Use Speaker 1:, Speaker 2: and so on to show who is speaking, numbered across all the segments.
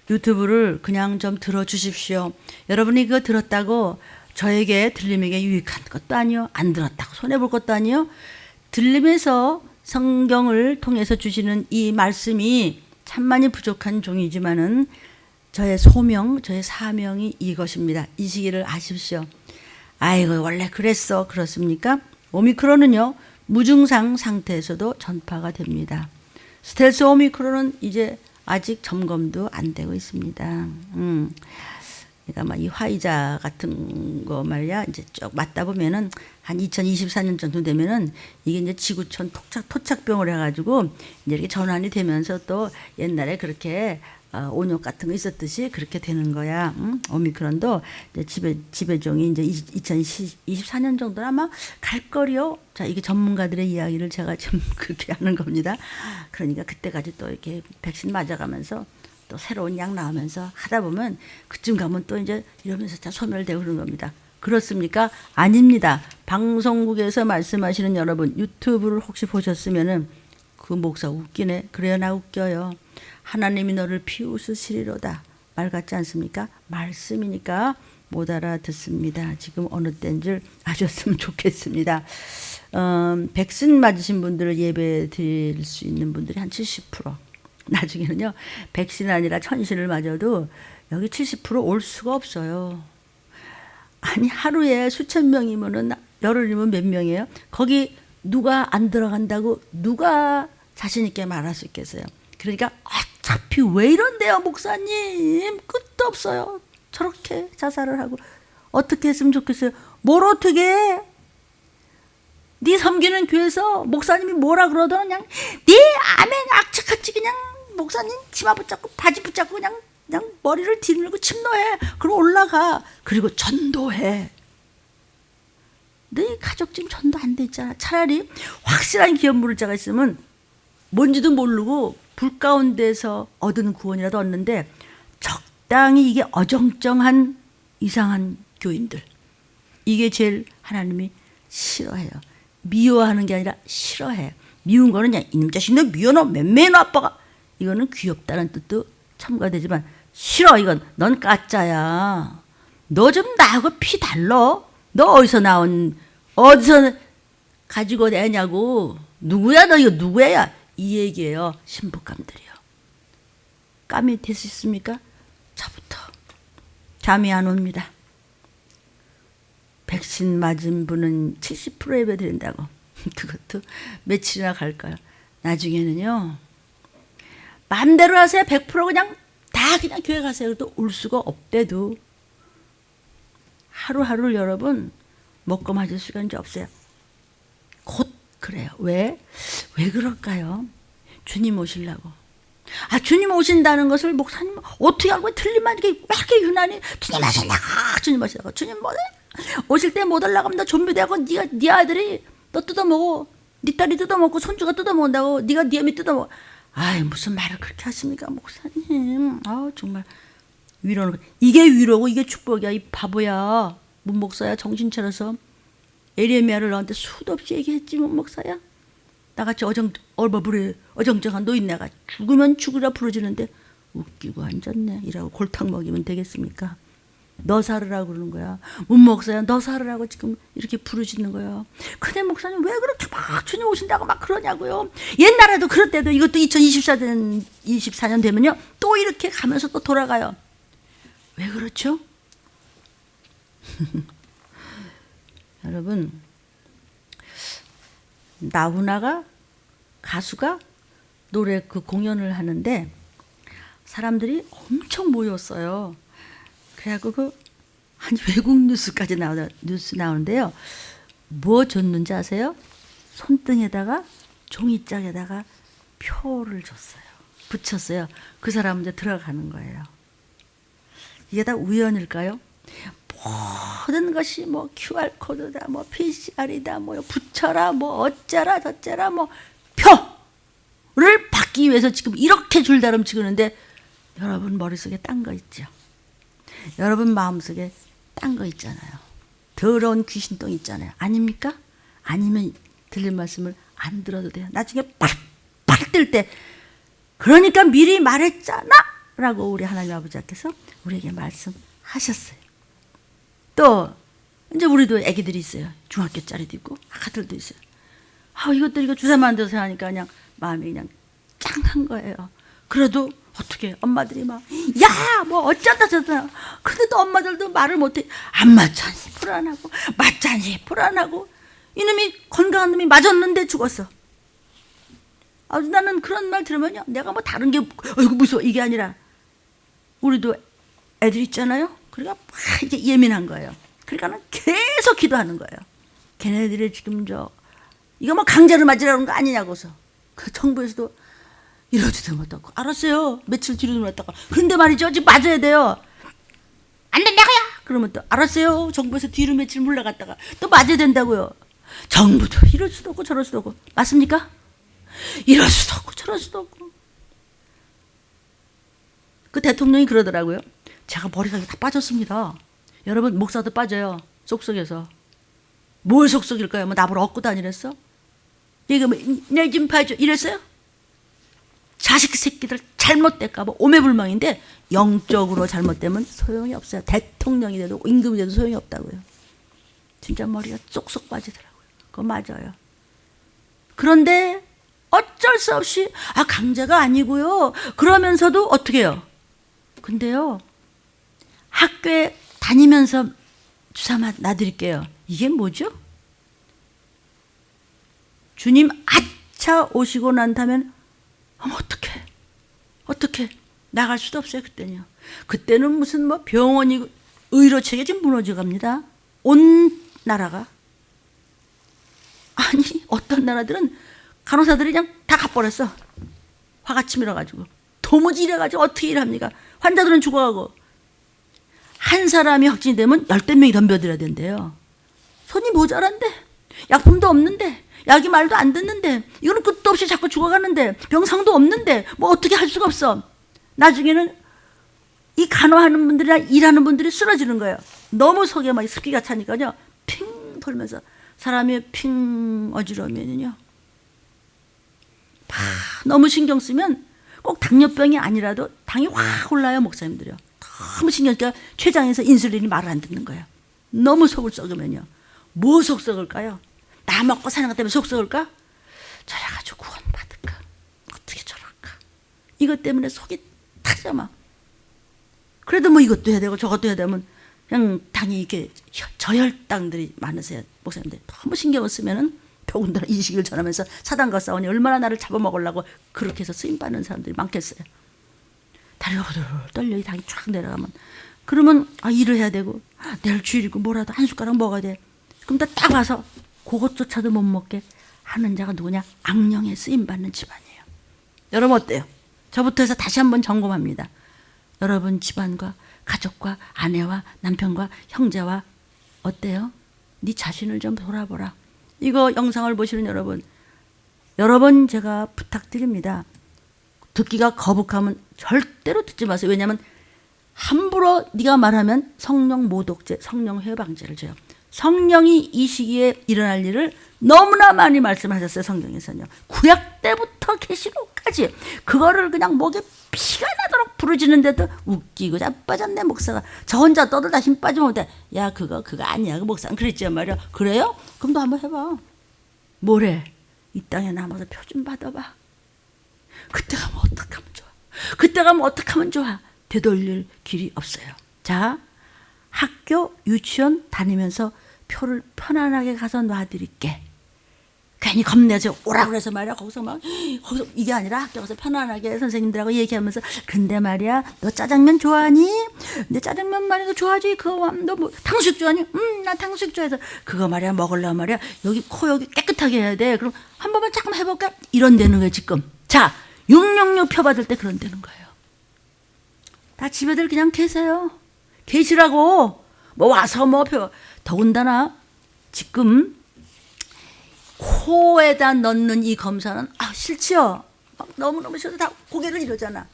Speaker 1: 유튜브를 그냥 좀 들어주십시오. 여러분이 그거 들었다고 저에게 들림에게 유익한 것도 아니요. 안 들었다고 손해볼 것도 아니요. 들림에서 성경을 통해서 주시는 이 말씀이 참많이 부족한 종이지만은 저의 소명, 저의 사명이 이것입니다. 이 시기를 아십시오. 아이고 원래 그랬어. 그렇습니까? 오미크론은요. 무증상 상태에서도 전파가 됩니다. 스텔스 오미크론은 이제 아직 점검도 안 되고 있습니다. 그러니까 막 이 화이자 같은 거 말이야 이제 쭉 맞다 보면은 한 2024년 정도 되면은 이게 이제 지구촌 토착병을 해가지고 이제 이렇게 전환이 되면서 또 옛날에 그렇게 온역 같은 거 있었듯이 그렇게 되는 거야. 오미크론도 이제 지배종이 이제 2024년 정도 아마 갈 거리요. 자, 이게 전문가들의 이야기를 제가 좀 그렇게 하는 겁니다. 그러니까 그때까지 또 이렇게 백신 맞아가면서 또 새로운 약 나오면서 하다 보면 그쯤 가면 또 이제 이러면서 다 소멸되고 그런 겁니다. 그렇습니까? 아닙니다. 방송국에서 말씀하시는 여러분 유튜브를 혹시 보셨으면은 그 목사 웃기네. 그래요, 나 웃겨요. 하나님이 너를 비웃으시리로다. 말 같지 않습니까? 말씀이니까 못 알아듣습니다. 지금 어느 때인 줄 아셨으면 좋겠습니다. 백신 맞으신 분들을 예배 드릴 수 있는 분들이 한 70%. 나중에는요. 백신 아니라 천신을 맞아도 여기 70% 올 수가 없어요. 아니 하루에 수천 명이면은 열흘이면 몇 명이에요? 거기 누가 안 들어간다고 누가 자신 있게 말할 수 있겠어요? 그러니까 어차피 왜 이런데요 목사님 끝도 없어요. 저렇게 자살을 하고 어떻게 했으면 좋겠어요. 뭘 어떻게 해? 네 섬기는 교회에서 목사님이 뭐라 그러더라 그냥 네 아멘 악착같이 그냥 목사님 치마 붙잡고 바지 붙잡고 그냥 머리를 뒤밀고 침노해. 그리고 올라가. 그리고 전도해. 네 가족 지금 전도 안 돼 있잖아. 차라리 확실한 기업 물자가 있으면 뭔지도 모르고 불 가운데서 얻은 구원이라도 얻는데 적당히 이게 어정쩡한 이상한 교인들. 이게 제일 하나님이 싫어해요. 미워하는 게 아니라 싫어해. 미운 거는 그냥 이놈 자식 너 미워너 맴매너 아빠가 이거는 귀엽다는 뜻도 첨가되지만 싫어. 이건 넌 가짜야. 너 좀 나하고 피 달러. 너 어디서 가지고 내냐고. 누구야 너 이거 누구야. 이 얘기예요. 신부감들이요. 감이 되셨습니까? 저부터 잠이 안 옵니다. 백신 맞은 분은 70% 예배 드린다고. 그것도 며칠이나 갈까요? 나중에는요. 마음대로 하세요. 100% 그냥 다 그냥 교회 가세요. 또 올 수가 없대도 하루하루를 여러분 먹고 맞을 시간이 없어요. 곧 그래요. 왜 그럴까요? 주님 오시려고. 주님 오신다는 것을 목사님 어떻게 알고 틀리면 이렇게 유난히 주님 오시려고 주님 오시려고 주님 뭐래? 오실 때 못 올라가면 너 좀비 되고 네 아들이 너 뜯어먹어. 네 딸이 뜯어먹고 손주가 뜯어먹는다고 네가 네 애미 뜯어먹어. 무슨 말을 그렇게 하십니까 목사님. 정말 위로는 이게 위로고 이게 축복이야. 이 바보야. 문 목사야. 정신 차려서 에레미야를 너한테 수도 없이 얘기했지. 문 목사야. 나같이 어정쩡한 노인네가 죽으면 죽으라 부르짖는데 웃기고 앉았네. 이라고 골탕 먹이면 되겠습니까? 너 살으라고 그러는 거야. 문 목사야 너 살으라고 지금 이렇게 부르짖는 거야. 근데 목사님 왜 그렇게 막 주님 오신다고 막 그러냐고요. 옛날에도 그럴 때도 이것도 2024년 되면요. 또 이렇게 가면서 또 돌아가요. 왜 그렇죠? 여러분 나훈아가 가수가 노래 그 공연을 하는데 사람들이 엄청 모였어요. 그래갖고 한 외국 뉴스까지 뉴스 나오는데요. 뭐 줬는지 아세요? 손등에다가 종이짝에다가 표를 줬어요. 붙였어요. 그 사람은 이제 들어가는 거예요. 이게 다 우연일까요? 모든 것이 뭐 QR코드다, 뭐 PCR이다, 뭐 붙여라, 뭐 어쩌라 저쩌라, 뭐 표를 받기 위해서 지금 이렇게 줄다름 치고는데 여러분 머릿속에 딴 거 있죠? 여러분 마음속에 딴 거 있잖아요. 더러운 귀신똥 있잖아요. 아닙니까? 아니면 들린 말씀을 안 들어도 돼요. 나중에 팍팍 뜰 때 그러니까 미리 말했잖아 라고 우리 하나님 아버지께서 우리에게 말씀하셨어요. 또 이제 우리도 애기들이 있어요. 중학교짜리도 있고 아가들도 있어요. 이것들 이거 주사 만들어서 하니까 그냥 마음이 그냥 짱한 거예요. 그래도 어떻게 엄마들이 막 야 뭐 어쩌다 저쩌다. 근데도 엄마들도 말을 못해. 안 맞자니 불안하고 맞자니 불안하고. 이놈이 건강한 놈이 맞았는데 죽었어. 나는 그런 말 들으면요, 내가 뭐 다른 게 어이구 무서워 이게 아니라 우리도 애들 있잖아요. 그러니까 막 이제 예민한 거예요. 그러니까는 계속 기도하는 거예요. 걔네들이 지금 이거 뭐 강제로 맞으라는 거 아니냐고서. 그 정부에서도 이러지도 못하고 알았어요. 며칠 뒤로 놀았다가 근데 말이죠, 지금 맞아야 돼요. 안 된다고요. 그러면 또 알았어요. 정부에서 뒤로 며칠 물러갔다가 또 맞아야 된다고요. 정부도 이럴 수도 없고 저럴 수도 없고. 맞습니까? 이럴 수도 없고 저럴 수도 없고. 그 대통령이 그러더라고요. 제가 머리가 다 빠졌습니다. 여러분 목사도 빠져요. 속속에서. 뭘 속속일까요? 뭐 나보러 얻고 다니랬어? 이거 뭐 내 좀 봐줘 이랬어요? 자식 새끼들 잘못될까 봐 오매불망인데 영적으로 잘못되면 소용이 없어요. 대통령이 돼도 임금이 돼도 소용이 없다고요. 진짜 머리가 쏙쏙 빠지더라고요. 그거 맞아요. 그런데 어쩔 수 없이 강제가 아니고요. 그러면서도 어떻게 해요? 근데요, 학교에 다니면서 주사 놔드릴게요. 이게 뭐죠? 주님 아차 오시고 난 다음엔 어떻게 나갈 수도 없어요. 그때는 무슨 뭐 병원이고 의료 체계 지금 무너져 갑니다. 온 나라가. 아니 어떤 나라들은 간호사들이 그냥 다 가버렸어. 화가 치밀어가지고 도무지 이래가지고 어떻게 일합니까? 환자들은 죽어가고. 한 사람이 확진이 되면 10대 명이 덤벼들어야 된대요. 손이 모자란데 약품도 없는데 약이 말도 안 듣는데 이거는 끝도 없이 자꾸 죽어가는데 병상도 없는데 뭐 어떻게 할 수가 없어. 나중에는 이 간호하는 분들이랑 일하는 분들이 쓰러지는 거예요. 너무 속에 막 습기가 차니까요. 핑 돌면서 사람이 핑 어지러우면요. 너무 신경 쓰면 꼭 당뇨병이 아니라도 당이 확 올라요. 목사님들이요. 너무 신경 쓰니까 췌장에서 인슐린이 말을 안 듣는 거예요. 너무 속을 썩으면요. 뭐 속 썩을까요? 나 먹고 사는 것 때문에 속 썩을까? 저래가지고 구원받을까? 어떻게 저럴까? 이것 때문에 속이 타죠 막. 그래도 뭐 이것도 해야 되고 저것도 해야 되면 그냥 당이 이렇게 저혈당들이 많으세요. 목사님들 너무 신경을 쓰면은 더군다나 이식을 전하면서 사단과 싸우니 얼마나 나를 잡아먹으려고 그렇게 해서 쓰임받는 사람들이 많겠어요. 다리가 후들 떨려 당이 쫙 내려가면 그러면 일을 해야 되고 내일 주일이고 뭐라도 한 숟가락 먹어야 돼. 그럼 딱 와서 그것조차도 못 먹게 하는 자가 누구냐? 악령에 쓰임받는 집안이에요. 여러분 어때요? 저부터 해서 다시 한번 점검합니다. 여러분 집안과 가족과 아내와 남편과 형제와 어때요? 네 자신을 좀 돌아보라. 이거 영상을 보시는 여러분 제가 부탁드립니다. 듣기가 거북하면 절대로 듣지 마세요. 왜냐하면 함부로 네가 말하면 성령 모독죄, 성령 회방죄를 져요. 성령이 이 시기에 일어날 일을 너무나 많이 말씀하셨어요. 성경에서는요. 구약 때부터 계시록까지 그거를 그냥 목에 피가 나도록 부르짖는데도 웃기고 자빠졌네 목사가. 저 혼자 떠들다 힘 빠지면 돼. 야 그거 아니야. 그 목사는 그랬지 말이야. 그래요? 그럼 너 한번 해봐. 뭐래? 이 땅에 남아서 표 좀 받아봐. 그때 가면 어떡하면 좋아. 그때 가면 어떡하면 좋아. 되돌릴 길이 없어요. 자, 학교 유치원 다니면서 표를 편안하게 가서 놔드릴게. 괜히 겁내서 오라고 해서 말이야. 거기서 이게 아니라 학교 가서 편안하게 선생님들하고 얘기하면서 근데 말이야 너 짜장면 좋아하니? 내 짜장면 말이야 좋아하지. 그거 너 뭐 탕수육 좋아하니? 나 탕수육 좋아해서 그거 말이야 먹으려면 말이야 여기 코 여기 깨끗하게 해야 돼. 그럼 한 번만 잠깐만 해볼까? 이런 데는 거예요 지금. 자 666 표 받을 때 그런 데는 거예요. 다 집에들 그냥 계세요. 계시라고. 뭐 와서 뭐 표. 더군다나 지금 코에다 넣는 이 검사는 싫지요. 막 너무너무 싫어서 다 고개를 이러잖아.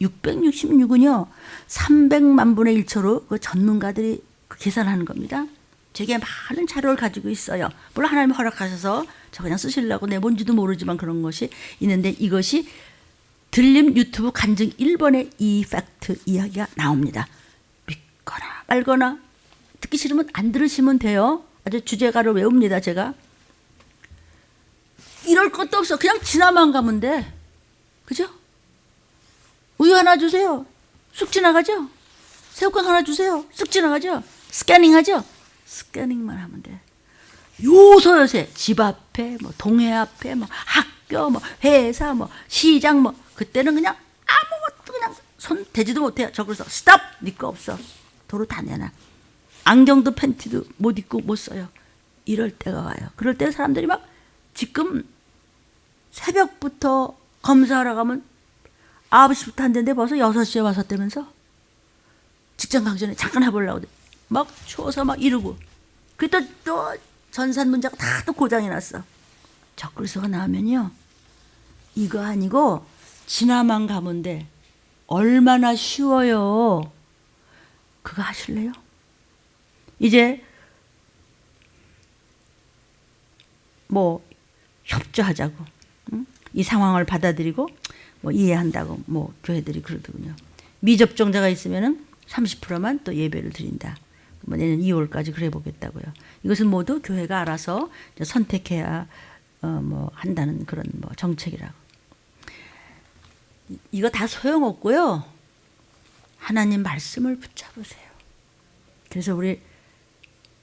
Speaker 1: 666은요 300만 분의 1초로 그 전문가들이 계산하는 겁니다. 제게 많은 자료를 가지고 있어요. 물론 하나님 허락하셔서 저 그냥 쓰시려고 내 뭔지도 모르지만 그런 것이 있는데 이것이 들림 유튜브 간증 1번에 이 팩트 이야기가 나옵니다. 믿거나 말거나 듣기 싫으면 안 들으시면 돼요. 아주 주제가를 외웁니다. 제가. 이럴 것도 없어. 그냥 지나만 가면 돼. 그죠? 우유 하나 주세요. 쑥 지나가죠? 새우깡 하나 주세요. 쑥 지나가죠? 스캐닝하죠? 스캐닝만 하면 돼. 요소요새 집 앞에 뭐 동해 앞에 뭐 학교 뭐 회사 뭐 시장 뭐 그때는 그냥 아무것도 그냥 손 대지도 못해요. 저 그래서 스톱! 네 거 없어. 도로 다 내놔. 안경도 팬티도 못 입고 못 써요. 이럴 때가 와요. 그럴 때 사람들이 막 지금 새벽부터 검사하러 가면 9시부터 한대인데 벌써 6시에 와서 떼면서 직장 가기 전에 잠깐 해보려고 막 추워서 막 이러고 그때 또 전산 문제가 다 또 고장이 났어. 적글서가 나오면요. 이거 아니고 지나만 가면 돼. 얼마나 쉬워요. 그거 하실래요? 이제 뭐 협조하자고. 응? 이 상황을 받아들이고 뭐 이해한다고 뭐 교회들이 그러더군요. 미접종자가 있으면은 30%만 또 예배를 드린다. 뭐 내년 2월까지 그래 보겠다고요. 이것은 모두 교회가 알아서 선택해야 뭐 한다는 그런 뭐 정책이라고. 이거 다 소용없고요. 하나님 말씀을 붙잡으세요. 그래서 우리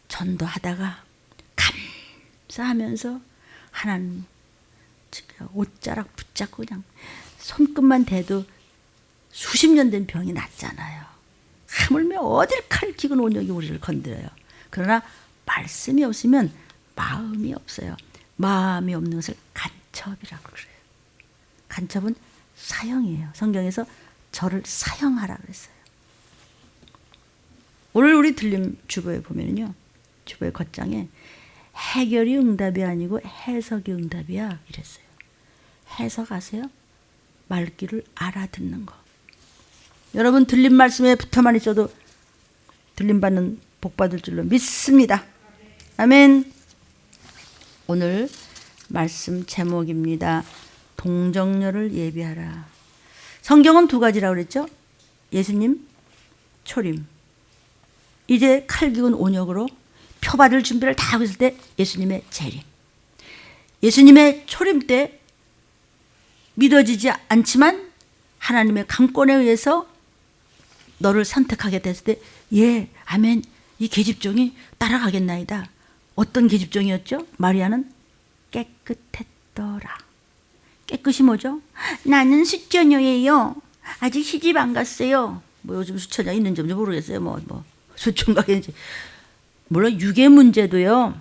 Speaker 1: 전도하다가 감사하면서 하나님 옷자락 붙잡고 그냥 손끝만 대도 수십 년 된 병이 낫잖아요. 하물며 어딜 칼 찍은 온역이 우리를 건드려요. 그러나 말씀이 없으면 마음이 없어요. 마음이 없는 것을 간첩이라고 그래요. 간첩은 사형이에요. 성경에서 저를 사형하라 그랬어요. 오늘 우리 들림 주보에 보면요. 주보의 겉장에 해결이 응답이 아니고 해석이 응답이야 이랬어요. 해석하세요. 말귀를 알아듣는 거. 여러분 들림 말씀에 붙어만 있어도 들림 받는 복 받을 줄로 믿습니다. 아멘. 오늘 말씀 제목입니다. 동정녀를 예비하라. 성경은 두 가지라고 그랬죠. 예수님 초림. 이제 칼기운 온역으로 표받을 준비를 다 하고 있을 때 예수님의 재림. 예수님의 초림 때 믿어지지 않지만 하나님의 강권에 의해서 너를 선택하게 됐을 때 예, 아멘. 이 계집종이 따라가겠나이다. 어떤 계집종이었죠? 마리아는 깨끗했더라. 깨끗이 뭐죠? 나는 수처녀예요. 아직 시집 안 갔어요. 뭐 요즘 수처녀 있는지 모르겠어요. 뭐 수총각인지. 물론 유괴 문제도요.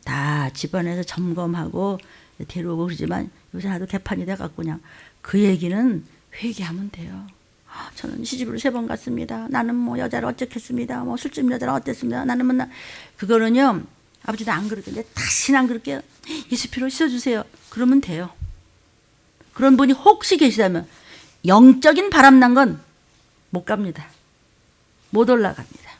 Speaker 1: 다 집안에서 점검하고 데려오고 그러지만 요새 나도 개판이 돼갖고 그냥 그 얘기는 회개하면 돼요. 저는 시집을 3번 갔습니다. 나는 뭐 여자를 어쩌겠습니다. 뭐 술집 여자를 어땠습니다. 나는 맨날 그거는요. 아버지도 안 그럴게요. 다시는 안 그럴게요. 예수 피로 씻어주세요. 그러면 돼요. 그런 분이 혹시 계시다면 영적인 바람난 건 못 갑니다. 못 올라갑니다.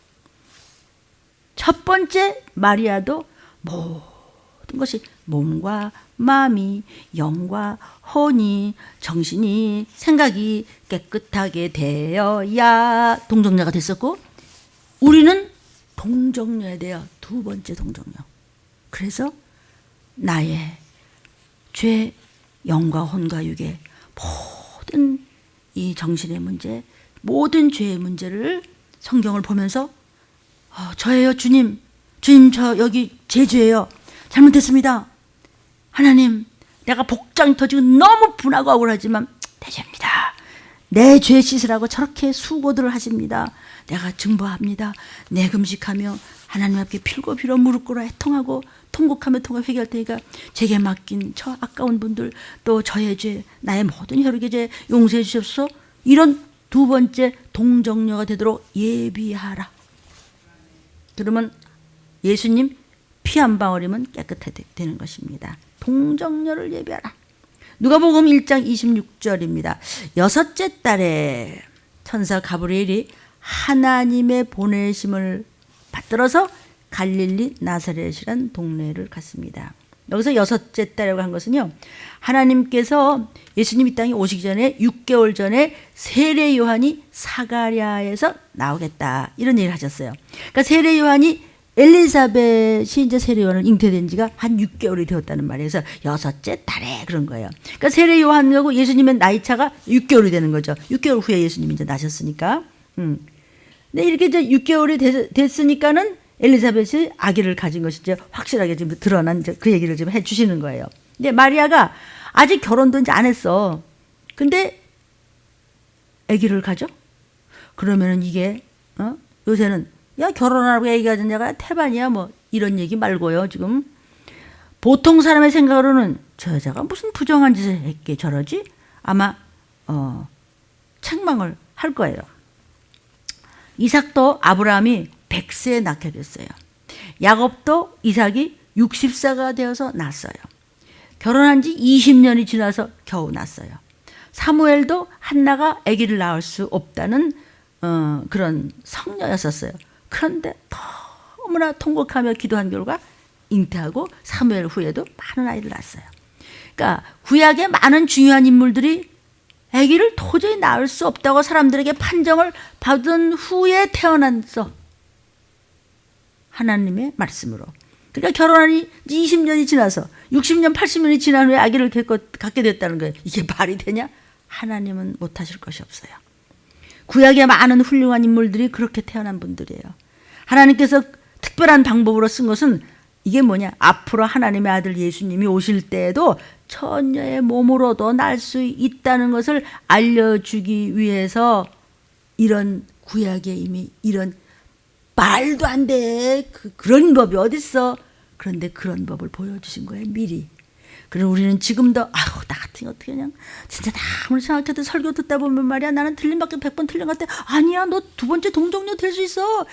Speaker 1: 첫 번째 마리아도 모든 것이 몸과 마음이 영과 혼이 정신이 생각이 깨끗하게 되어야 동정녀가 됐었고 우리는 동정녀에 대해 두 번째 동정녀. 그래서 나의 죄, 영과 혼과 육의 모든 이 정신의 문제, 모든 죄의 문제를 성경을 보면서 저예요 주님. 주님 저 여기 제 죄예요. 잘못했습니다. 하나님 내가 복장이 터지고 너무 분하고 억울하지만 대죄입니다. 내 죄 씻으라고 저렇게 수고들을 하십니다. 내가 증거합니다. 내 금식하며 하나님 앞에 필고 빌어 무릎 꿇어 애통하고 통곡하며 회개할 테니까 제게 맡긴 저 아까운 분들 또 저의 죄 나의 모든 혈육의 죄 용서해 주십시오. 이런 두 번째 동정녀가 되도록 예비하라. 그러면 예수님 피 한 방울이면 깨끗해 되는 것입니다. 동정녀를 예비하라. 누가복음 1장 26절입니다. 6째 달에 천사 가브리엘이 하나님의 보내심을 받들어서 갈릴리 나사렛이란 동네를 갔습니다. 여기서 여섯째 딸이라고 한 것은요, 하나님께서 예수님 이 땅에 오시기 전에 6개월 전에 세례 요한이 사가랴에서 나오겠다 이런 얘기를 하셨어요. 그러니까 세례 요한이 엘리사벳이 이제 세례 요한을 잉태된 지가 한 6개월이 되었다는 말이에요. 그래서 여섯째 달에 그런 거예요. 그러니까 세례 요한하고 예수님의 나이 차가 6개월이 되는 거죠. 6개월 후에 예수님이 이제 나셨으니까. 근데 이렇게 이제 6개월이 됐으니까는 엘리사벳이 아기를 가진 것이 이제 확실하게 지금 드러난 이제 그 얘기를 지금 해 주시는 거예요. 근데 마리아가 아직 결혼도 이제 안 했어. 근데 아기를 가져? 그러면은 이게 요새는 야 결혼하고 아기 가졌냐가 태반이야 뭐 이런 얘기 말고요. 지금 보통 사람의 생각으로는 저 여자가 무슨 부정한 짓을 했게 저러지? 아마 책망을 할 거예요. 이삭도 아브라함이 100세에 낳게 됐어요. 야곱도 이삭이 60세가 되어서 낳았어요. 결혼한 지 20년이 지나서 겨우 낳았어요. 사무엘도 한나가 아기를 낳을 수 없다는 그런 성녀였었어요. 그런데 너무나 통곡하며 기도한 결과 잉태하고 사무엘 후에도 많은 아이를 낳았어요. 그러니까 구약의 많은 중요한 인물들이 아기를 도저히 낳을 수 없다고 사람들에게 판정을 받은 후에 태어났어. 하나님의 말씀으로. 그러니까 결혼하니 20년이 지나서 60년, 80년이 지난 후에 아기를 갖게 됐다는 거예요. 이게 말이 되냐? 하나님은 못하실 것이 없어요. 구약의 많은 훌륭한 인물들이 그렇게 태어난 분들이에요. 하나님께서 특별한 방법으로 쓴 것은 이게 뭐냐? 앞으로 하나님의 아들 예수님이 오실 때에도 처녀의 몸으로도 날 수 있다는 것을 알려주기 위해서 이런 구약에 이미 이런 말도 안 돼. 그런 법이 어딨어. 그런데 그런 법을 보여주신 거예요. 미리. 그럼 우리는 지금도 아우 나 같은 게 어떻게 그냥 진짜 나 아무리 생각해도 설교 듣다 보면 말이야 나는 틀림밖에 100번 틀린 것 같아. 아니야 너 두 번째 동정녀 될 수 있어.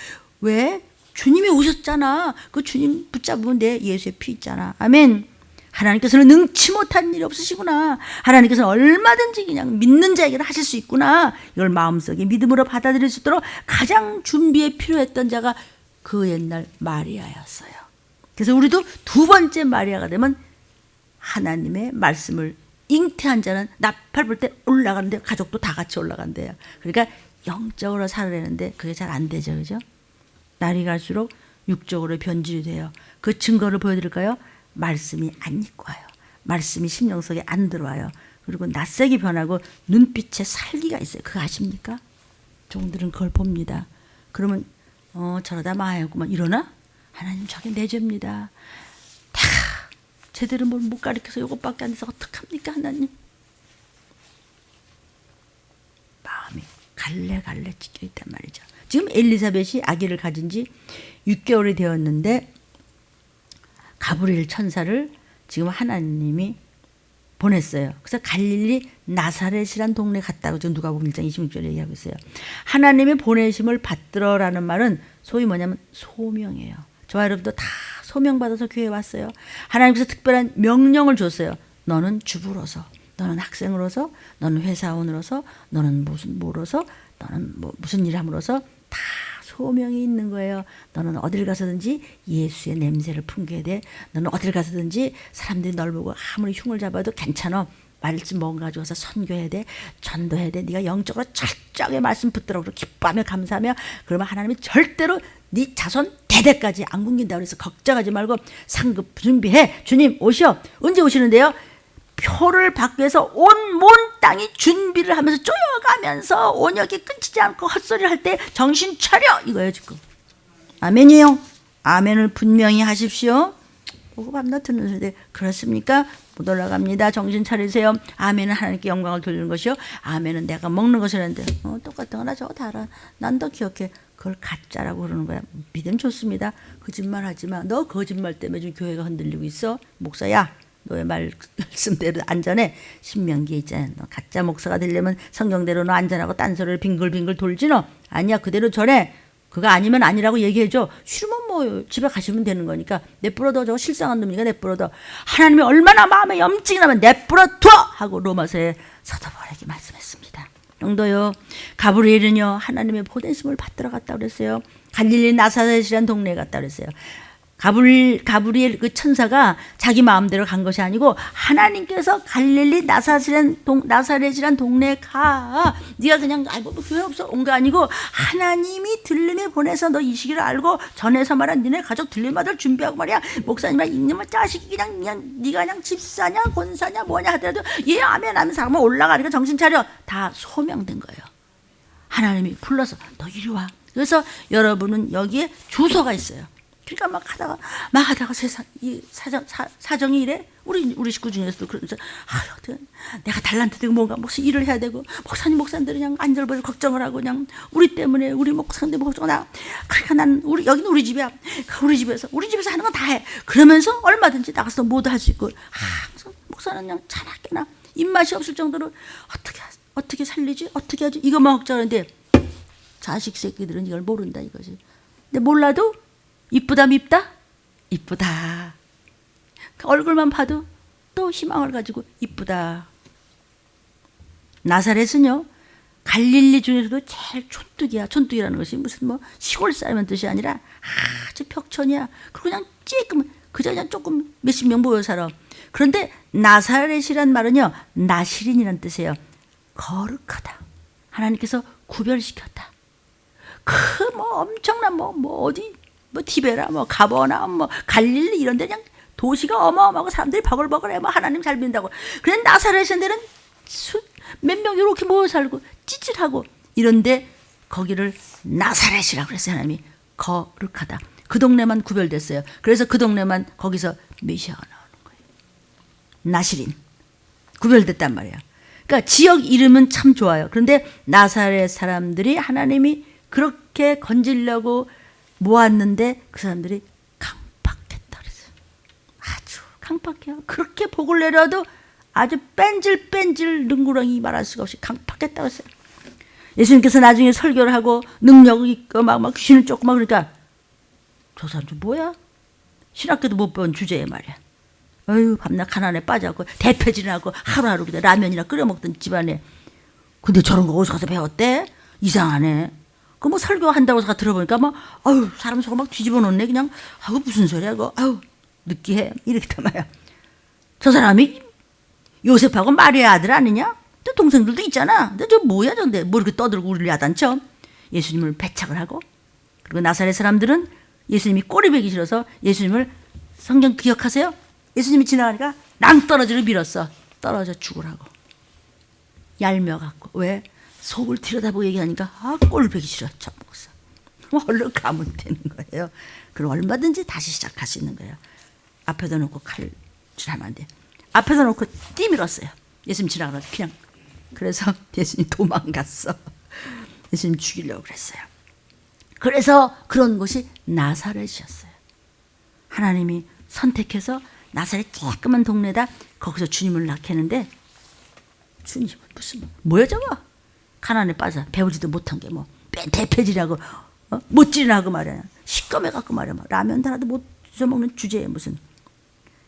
Speaker 1: 왜? 주님이 오셨잖아. 그 주님 붙잡으면 내 예수의 피 있잖아. 아멘. 하나님께서는 능치 못한 일이 없으시구나. 하나님께서는 얼마든지 그냥 믿는 자에게는 하실 수 있구나. 이걸 마음속에 믿음으로 받아들일 수 있도록 가장 준비에 필요했던 자가 그 옛날 마리아였어요. 그래서 우리도 두 번째 마리아가 되면 하나님의 말씀을 잉태한 자는 나팔 불 때 올라가는데 가족도 다 같이 올라간대요. 그러니까 영적으로 살아내는데 그게 잘 안 되죠. 그죠? 날이 갈수록 육적으로 변질이 돼요. 그 증거를 보여드릴까요? 말씀이 안 입고 와요. 말씀이 심령 속에 안 들어와요. 그리고 낯색이 변하고 눈빛에 살기가 있어요. 그거 아십니까? 종들은 그걸 봅니다. 그러면 저러다 마야구만 이러나? 하나님 저게 내 죄입니다. 다 제대로 뭘 못 가르쳐서 이것밖에 안 돼서 어떡합니까 하나님? 마음이 갈래갈래 찢겨 있단 말이죠. 지금 엘리사벳이 아기를 가진 지 6개월이 되었는데 가브리엘 천사를 지금 하나님이 보냈어요. 그래서 갈릴리 나사렛이란 동네 갔다고 지금 누가복음 1장 26절에 얘기하고 있어요. 하나님의 보내심을 받들어라는 말은 소위 뭐냐면 소명이에요. 저와 여러분도 다 소명받아서 교회에 왔어요. 하나님께서 특별한 명령을 줬어요. 너는 주부로서, 너는 학생으로서, 너는 회사원으로서, 너는 뭐로서, 너는 무슨 일 함으로써 다 소명이 있는 거예요. 너는 어딜 가서든지 예수의 냄새를 풍겨야 돼. 너는 어딜 가서든지 사람들이 널 보고 아무리 흉을 잡아도 괜찮아. 말씀 뭔가 가지고 와서 선교해야 돼. 전도해야 돼. 네가 영적으로 철저하게 말씀 붙들어 기뻐하며 감사하며 그러면 하나님이 절대로 네 자손 대대까지 안 굶긴다 그래서 걱정하지 말고 상급 준비해. 주님 오시오. 언제 오시는데요? 표를 받기 위해서 온 땅이 준비를 하면서 쪼여가면서 온역이 끊기지 않고 헛소리를 할 때 정신 차려 이거예요 지금. 아멘이요. 아멘을 분명히 하십시오. 보고 밤낮 듣는 소리 그렇습니까? 못 올라갑니다. 정신 차리세요. 아멘은 하나님께 영광을 돌리는 것이요. 아멘은 내가 먹는 것이라는데 똑같은 거나 저거 다 알아. 난 더 기억해. 그걸 가짜라고 그러는 거야. 믿음 좋습니다. 거짓말 하지 마. 너 거짓말 때문에 지금 교회가 흔들리고 있어. 목사야. 너의 말씀대로 안전해. 신명기에 있잖아. 너 가짜 목사가 되려면 성경대로 너 안전하고 딴소리를 빙글빙글 돌지 너. 아니야 그대로 전해. 그거 아니면 아니라고 얘기해줘. 싫으면 뭐 집에 가시면 되는 거니까. 내뿌려둬. 저거 실상한 놈이니까 내뿌려둬. 하나님이 얼마나 마음에 염증이 나면 내뿌려둬 하고 로마서에 서도바에게 말씀했습니다. 영도요. 가브리엘은요 하나님의 보내심을 받들어 갔다 그랬어요. 갈릴리 나사렛이라는 동네에 갔다 그랬어요. 가브리엘 그 천사가 자기 마음대로 간 것이 아니고 하나님께서 갈릴리 나사렛이란 동네에 가. 네가 그냥 뭐 교회 없어 온 거 아니고 하나님이 들림에 보내서 너 이 시기를 알고 전에서 말한 니네 가족 들림 받을 준비하고 말이야. 목사님이랑 이놈의 자식이 그냥 네가 그냥 집사냐 권사냐 뭐냐 하더라도 예 아멘 하면 사람은 올라가니까 정신 차려. 다 소명된 거예요. 하나님이 불러서 너 이리 와. 그래서 여러분은 여기에 주소가 있어요. 그러니까 막 하다가 이 사정이 이래. 우리 식구 중에서도 그러면서 내가 달란트 되고 뭔가 무슨 일을 해야 되고 목사님들은 그냥 안절부절 걱정을 하고 그냥 우리 때문에 우리 목사님들 걱정나. 그러니까 난 여기는 우리 집이야. 우리 집에서 하는 건 다 해. 그러면서 얼마든지 나가서 모두 할 수 있고. 목사는 그냥 차갑게나 입맛이 없을 정도로 어떻게 살리지? 어떻게 하지? 이것만 걱정하는데 자식 새끼들은 이걸 모른다 이거지. 근데 몰라도 이쁘다 밉다? 이쁘다. 얼굴만 봐도 또 희망을 가지고 이쁘다. 나사렛은요 갈릴리 중에서도 제일 촌뚝이야. 촌뚝이라는 것이 무슨 뭐 시골 사람의 뜻이 아니라 아주 벽천이야. 그리고 그냥 쬐끔 그저 그냥 조금 몇십 명 모여 살아. 그런데 나사렛이란 말은요 나시린이란 뜻이에요. 거룩하다. 하나님께서 구별시켰다. 그 뭐 엄청난 뭐 어디 뭐 티베라 뭐 가버나 뭐 갈릴리 이런 데 그냥 도시가 어마어마하고 사람들이 버글버글해. 뭐 하나님 잘 믿는다고. 그런데 나사렛인 데는 몇 명 이렇게 모여 살고 찌질하고 이런데 거기를 나사렛이라고 그랬어요. 하나님이 거룩하다. 그 동네만 구별됐어요. 그래서 그 동네만 거기서 메시아가 나오는 거예요. 나시린 구별됐단 말이야. 그러니까 지역 이름은 참 좋아요. 그런데 나사렛 사람들이 하나님이 그렇게 건지려고 모았는데 그 사람들이 강팍했다 그랬어요. 아주 강팍해요. 그렇게 복을 내려도 아주 뺀질뺀질 능구렁이 말할 수가 없이 강팍했다 그랬어요. 예수님께서 나중에 설교를 하고 능력이 있고 막 귀신을 쫓고 막 그러니까 저 사람들 뭐야? 신학교도 못 배운 주제에 말이야. 어휴 밤낮 가난에 빠져갖고 대패질하고 하루하루 그냥 라면이나 끓여 먹던 집안에. 근데 저런 거 어디서 가서 배웠대? 이상하네. 그 뭐 설교한다고 해서 들어보니까 막 아유 사람 속을 막 뒤집어 놓네 그냥. 아유 무슨 소리야 그거. 아유 느끼해 이렇게 말이야. 저 사람이 요셉하고 마리아 아들 아니냐? 또 동생들도 있잖아. 근데 저 뭐야 저런데 뭐 이렇게 떠들고 우리를 야단쳐? 예수님을 배척을 하고. 그리고 나사렛 사람들은 예수님이 꼬리 베기 싫어서 예수님을 성경 기억하세요? 예수님이 지나가니까 낭떠러지를 밀었어. 떨어져 죽으라고. 얄며갖고. 왜? 속을 들여다보고 얘기하니까 꼴 베기 싫어. 저 목사. 얼른 가면 되는 거예요. 그럼 얼마든지 다시 시작할 수 있는 거예요. 앞에다 놓고 칼질하면 안 돼. 앞에다 놓고 뛰밀었어요. 예수님 지나가서 그냥. 그래서 예수님 도망갔어. 예수님 죽이려고 그랬어요. 그래서 그런 곳이 나사렛이었어요. 하나님이 선택해서 나사렛 조그만 동네다 거기서 주님을 낳겠는데 주님은 무슨 뭐야 저거? 가난에 빠져 배우지도 못한 게 뭐 대패질하고 못질하고 말이야. 시꺼매갖고 말이야. 라면 하나도 못 먹는 주제에 무슨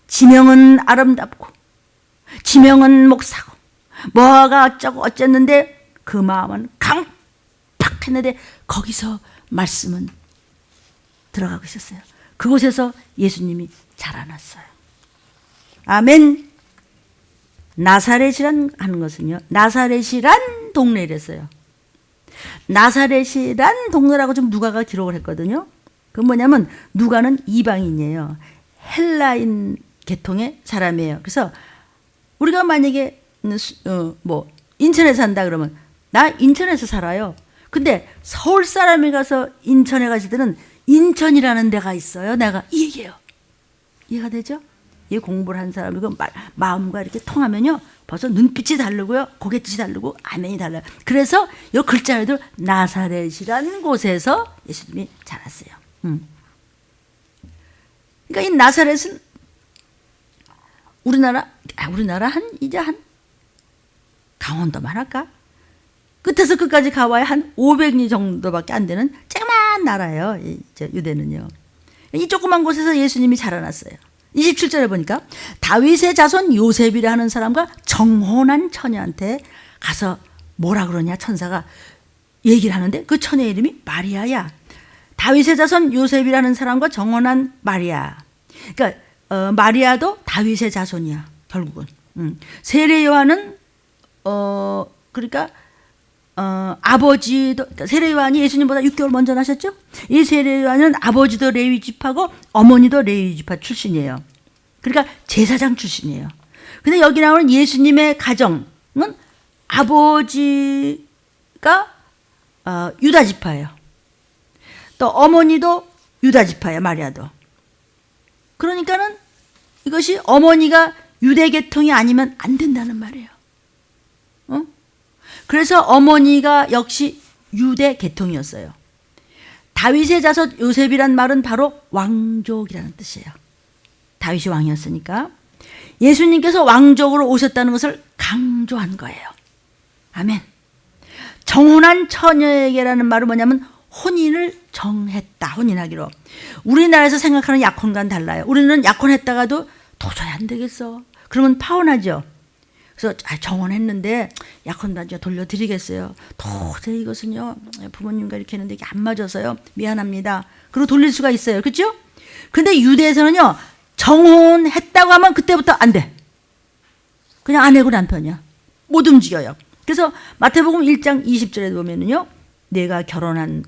Speaker 1: 지명은 아름답고 지명은 목사고 뭐가 어쩌고 어쨌는데 그 마음은 강팍했는데 거기서 말씀은 들어가고 있었어요. 그곳에서 예수님이 자라났어요. 아멘. 나사렛이란 하는 것은요. 나사렛이란 동네랬어요. 나사렛이란 동네라고 좀 누가가 기록을 했거든요. 그건 뭐냐면 누가는 이방인이에요. 헬라인 계통의 사람이에요. 그래서 우리가 만약에 뭐 인천에 산다 그러면 나 인천에서 살아요. 근데 서울 사람이 가서 인천에 가실 때는 인천이라는 데가 있어요. 내가 이 얘기예요. 이해가 되죠? 이 공부를 한 사람이고 마음과 이렇게 통하면요. 벌써 눈빛이 다르고요. 고갯짓이 다르고 아멘이 달라요. 그래서 이 글자에도 나사렛이라는 곳에서 예수님이 자랐어요. 그러니까 이 나사렛은 우리나라 이제 한 강원도만 할까? 끝에서 끝까지 가봐야 한 500리 정도밖에 안 되는 조그만 나라예요. 유대는요. 이 조그만 곳에서 예수님이 자라났어요. 27절에 보니까 다윗의 자손 요셉이라 하는 사람과 정혼한 처녀한테 가서 뭐라 그러냐 천사가 얘기를 하는데 그 처녀 이름이 마리아야. 다윗의 자손 요셉이라는 사람과 정혼한 마리아. 그러니까 마리아도 다윗의 자손이야 결국은. 세례 요한은 그러니까 아버지도, 그러니까 세례 요한이 예수님보다 6개월 먼저 나셨죠? 이 세례 요한은 아버지도 레위 지파고 어머니도 레위 지파 출신이에요. 그러니까 제사장 출신이에요. 근데 여기 나오는 예수님의 가정은 아버지가 유다 지파예요. 또 어머니도 유다 지파예요, 마리아도. 그러니까는 이것이 어머니가 유대 계통이 아니면 안 된다는 말이에요. 그래서 어머니가 역시 유대 계통이었어요. 다윗의 자손 요셉이란 말은 바로 왕족이라는 뜻이에요. 다윗이 왕이었으니까 예수님께서 왕족으로 오셨다는 것을 강조한 거예요. 아멘. 정혼한 처녀에게라는 말은 뭐냐면 혼인을 정했다. 혼인하기로. 우리나라에서 생각하는 약혼과는 달라요. 우리는 약혼했다가도 도저히 안 되겠어. 그러면 파혼하죠. 그래서 정혼했는데 약혼 나중에 돌려드리겠어요. 도저히 이것은요 부모님과 이렇게 했는데 이게 안 맞아서요 미안합니다. 그리고 돌릴 수가 있어요. 그렇죠? 근데 유대에서는요 정혼했다고 하면 그때부터 안 돼. 그냥 아내고 남편이야. 못 움직여요. 그래서 마태복음 1장 20절에 보면은요 내가 결혼한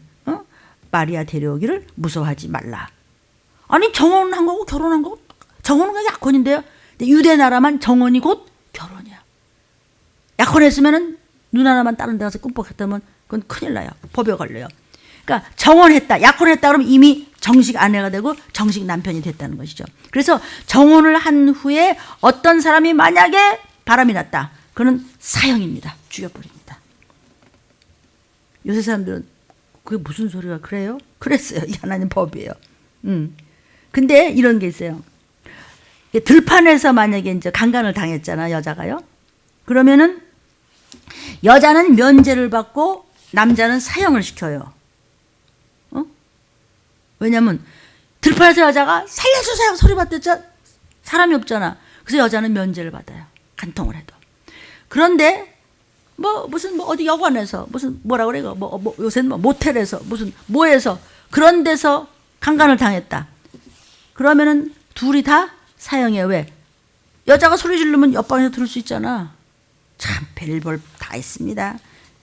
Speaker 1: 마리아 데려오기를 무서워하지 말라. 아니 정혼한 거고 결혼한 거고 정혼은 약혼인데요. 근데 유대 나라만 정혼이 곧 결혼이야. 약혼했으면은 눈 하나만 다른 데 가서 꿈뻑했다면 그건 큰일 나요. 법에 걸려요. 그러니까 정혼했다, 약혼했다 그러면 이미 정식 아내가 되고 정식 남편이 됐다는 것이죠. 그래서 정혼을 한 후에 어떤 사람이 만약에 바람이 났다. 그는 사형입니다. 죽여버립니다. 요새 사람들은 그게 무슨 소리가 그래요? 그랬어요. 이 하나님 법이에요. 근데 이런 게 있어요. 들판에서 만약에 이제 강간을 당했잖아, 여자가요. 그러면은 여자는 면제를 받고 남자는 사형을 시켜요. 왜냐면 들판에서 여자가 살려주세요 소리 받댔자 사람이 없잖아. 그래서 여자는 면제를 받아요. 간통을 해도. 그런데 무슨 어디 여관에서 무슨 뭐라 그래 이거 요새는 모텔에서 무슨 뭐에서 그런 데서 강간을 당했다. 그러면은 둘이 다 사형에 왜? 여자가 소리 지르면 옆방에서 들을 수 있잖아. 참 별볼 다 있습니다.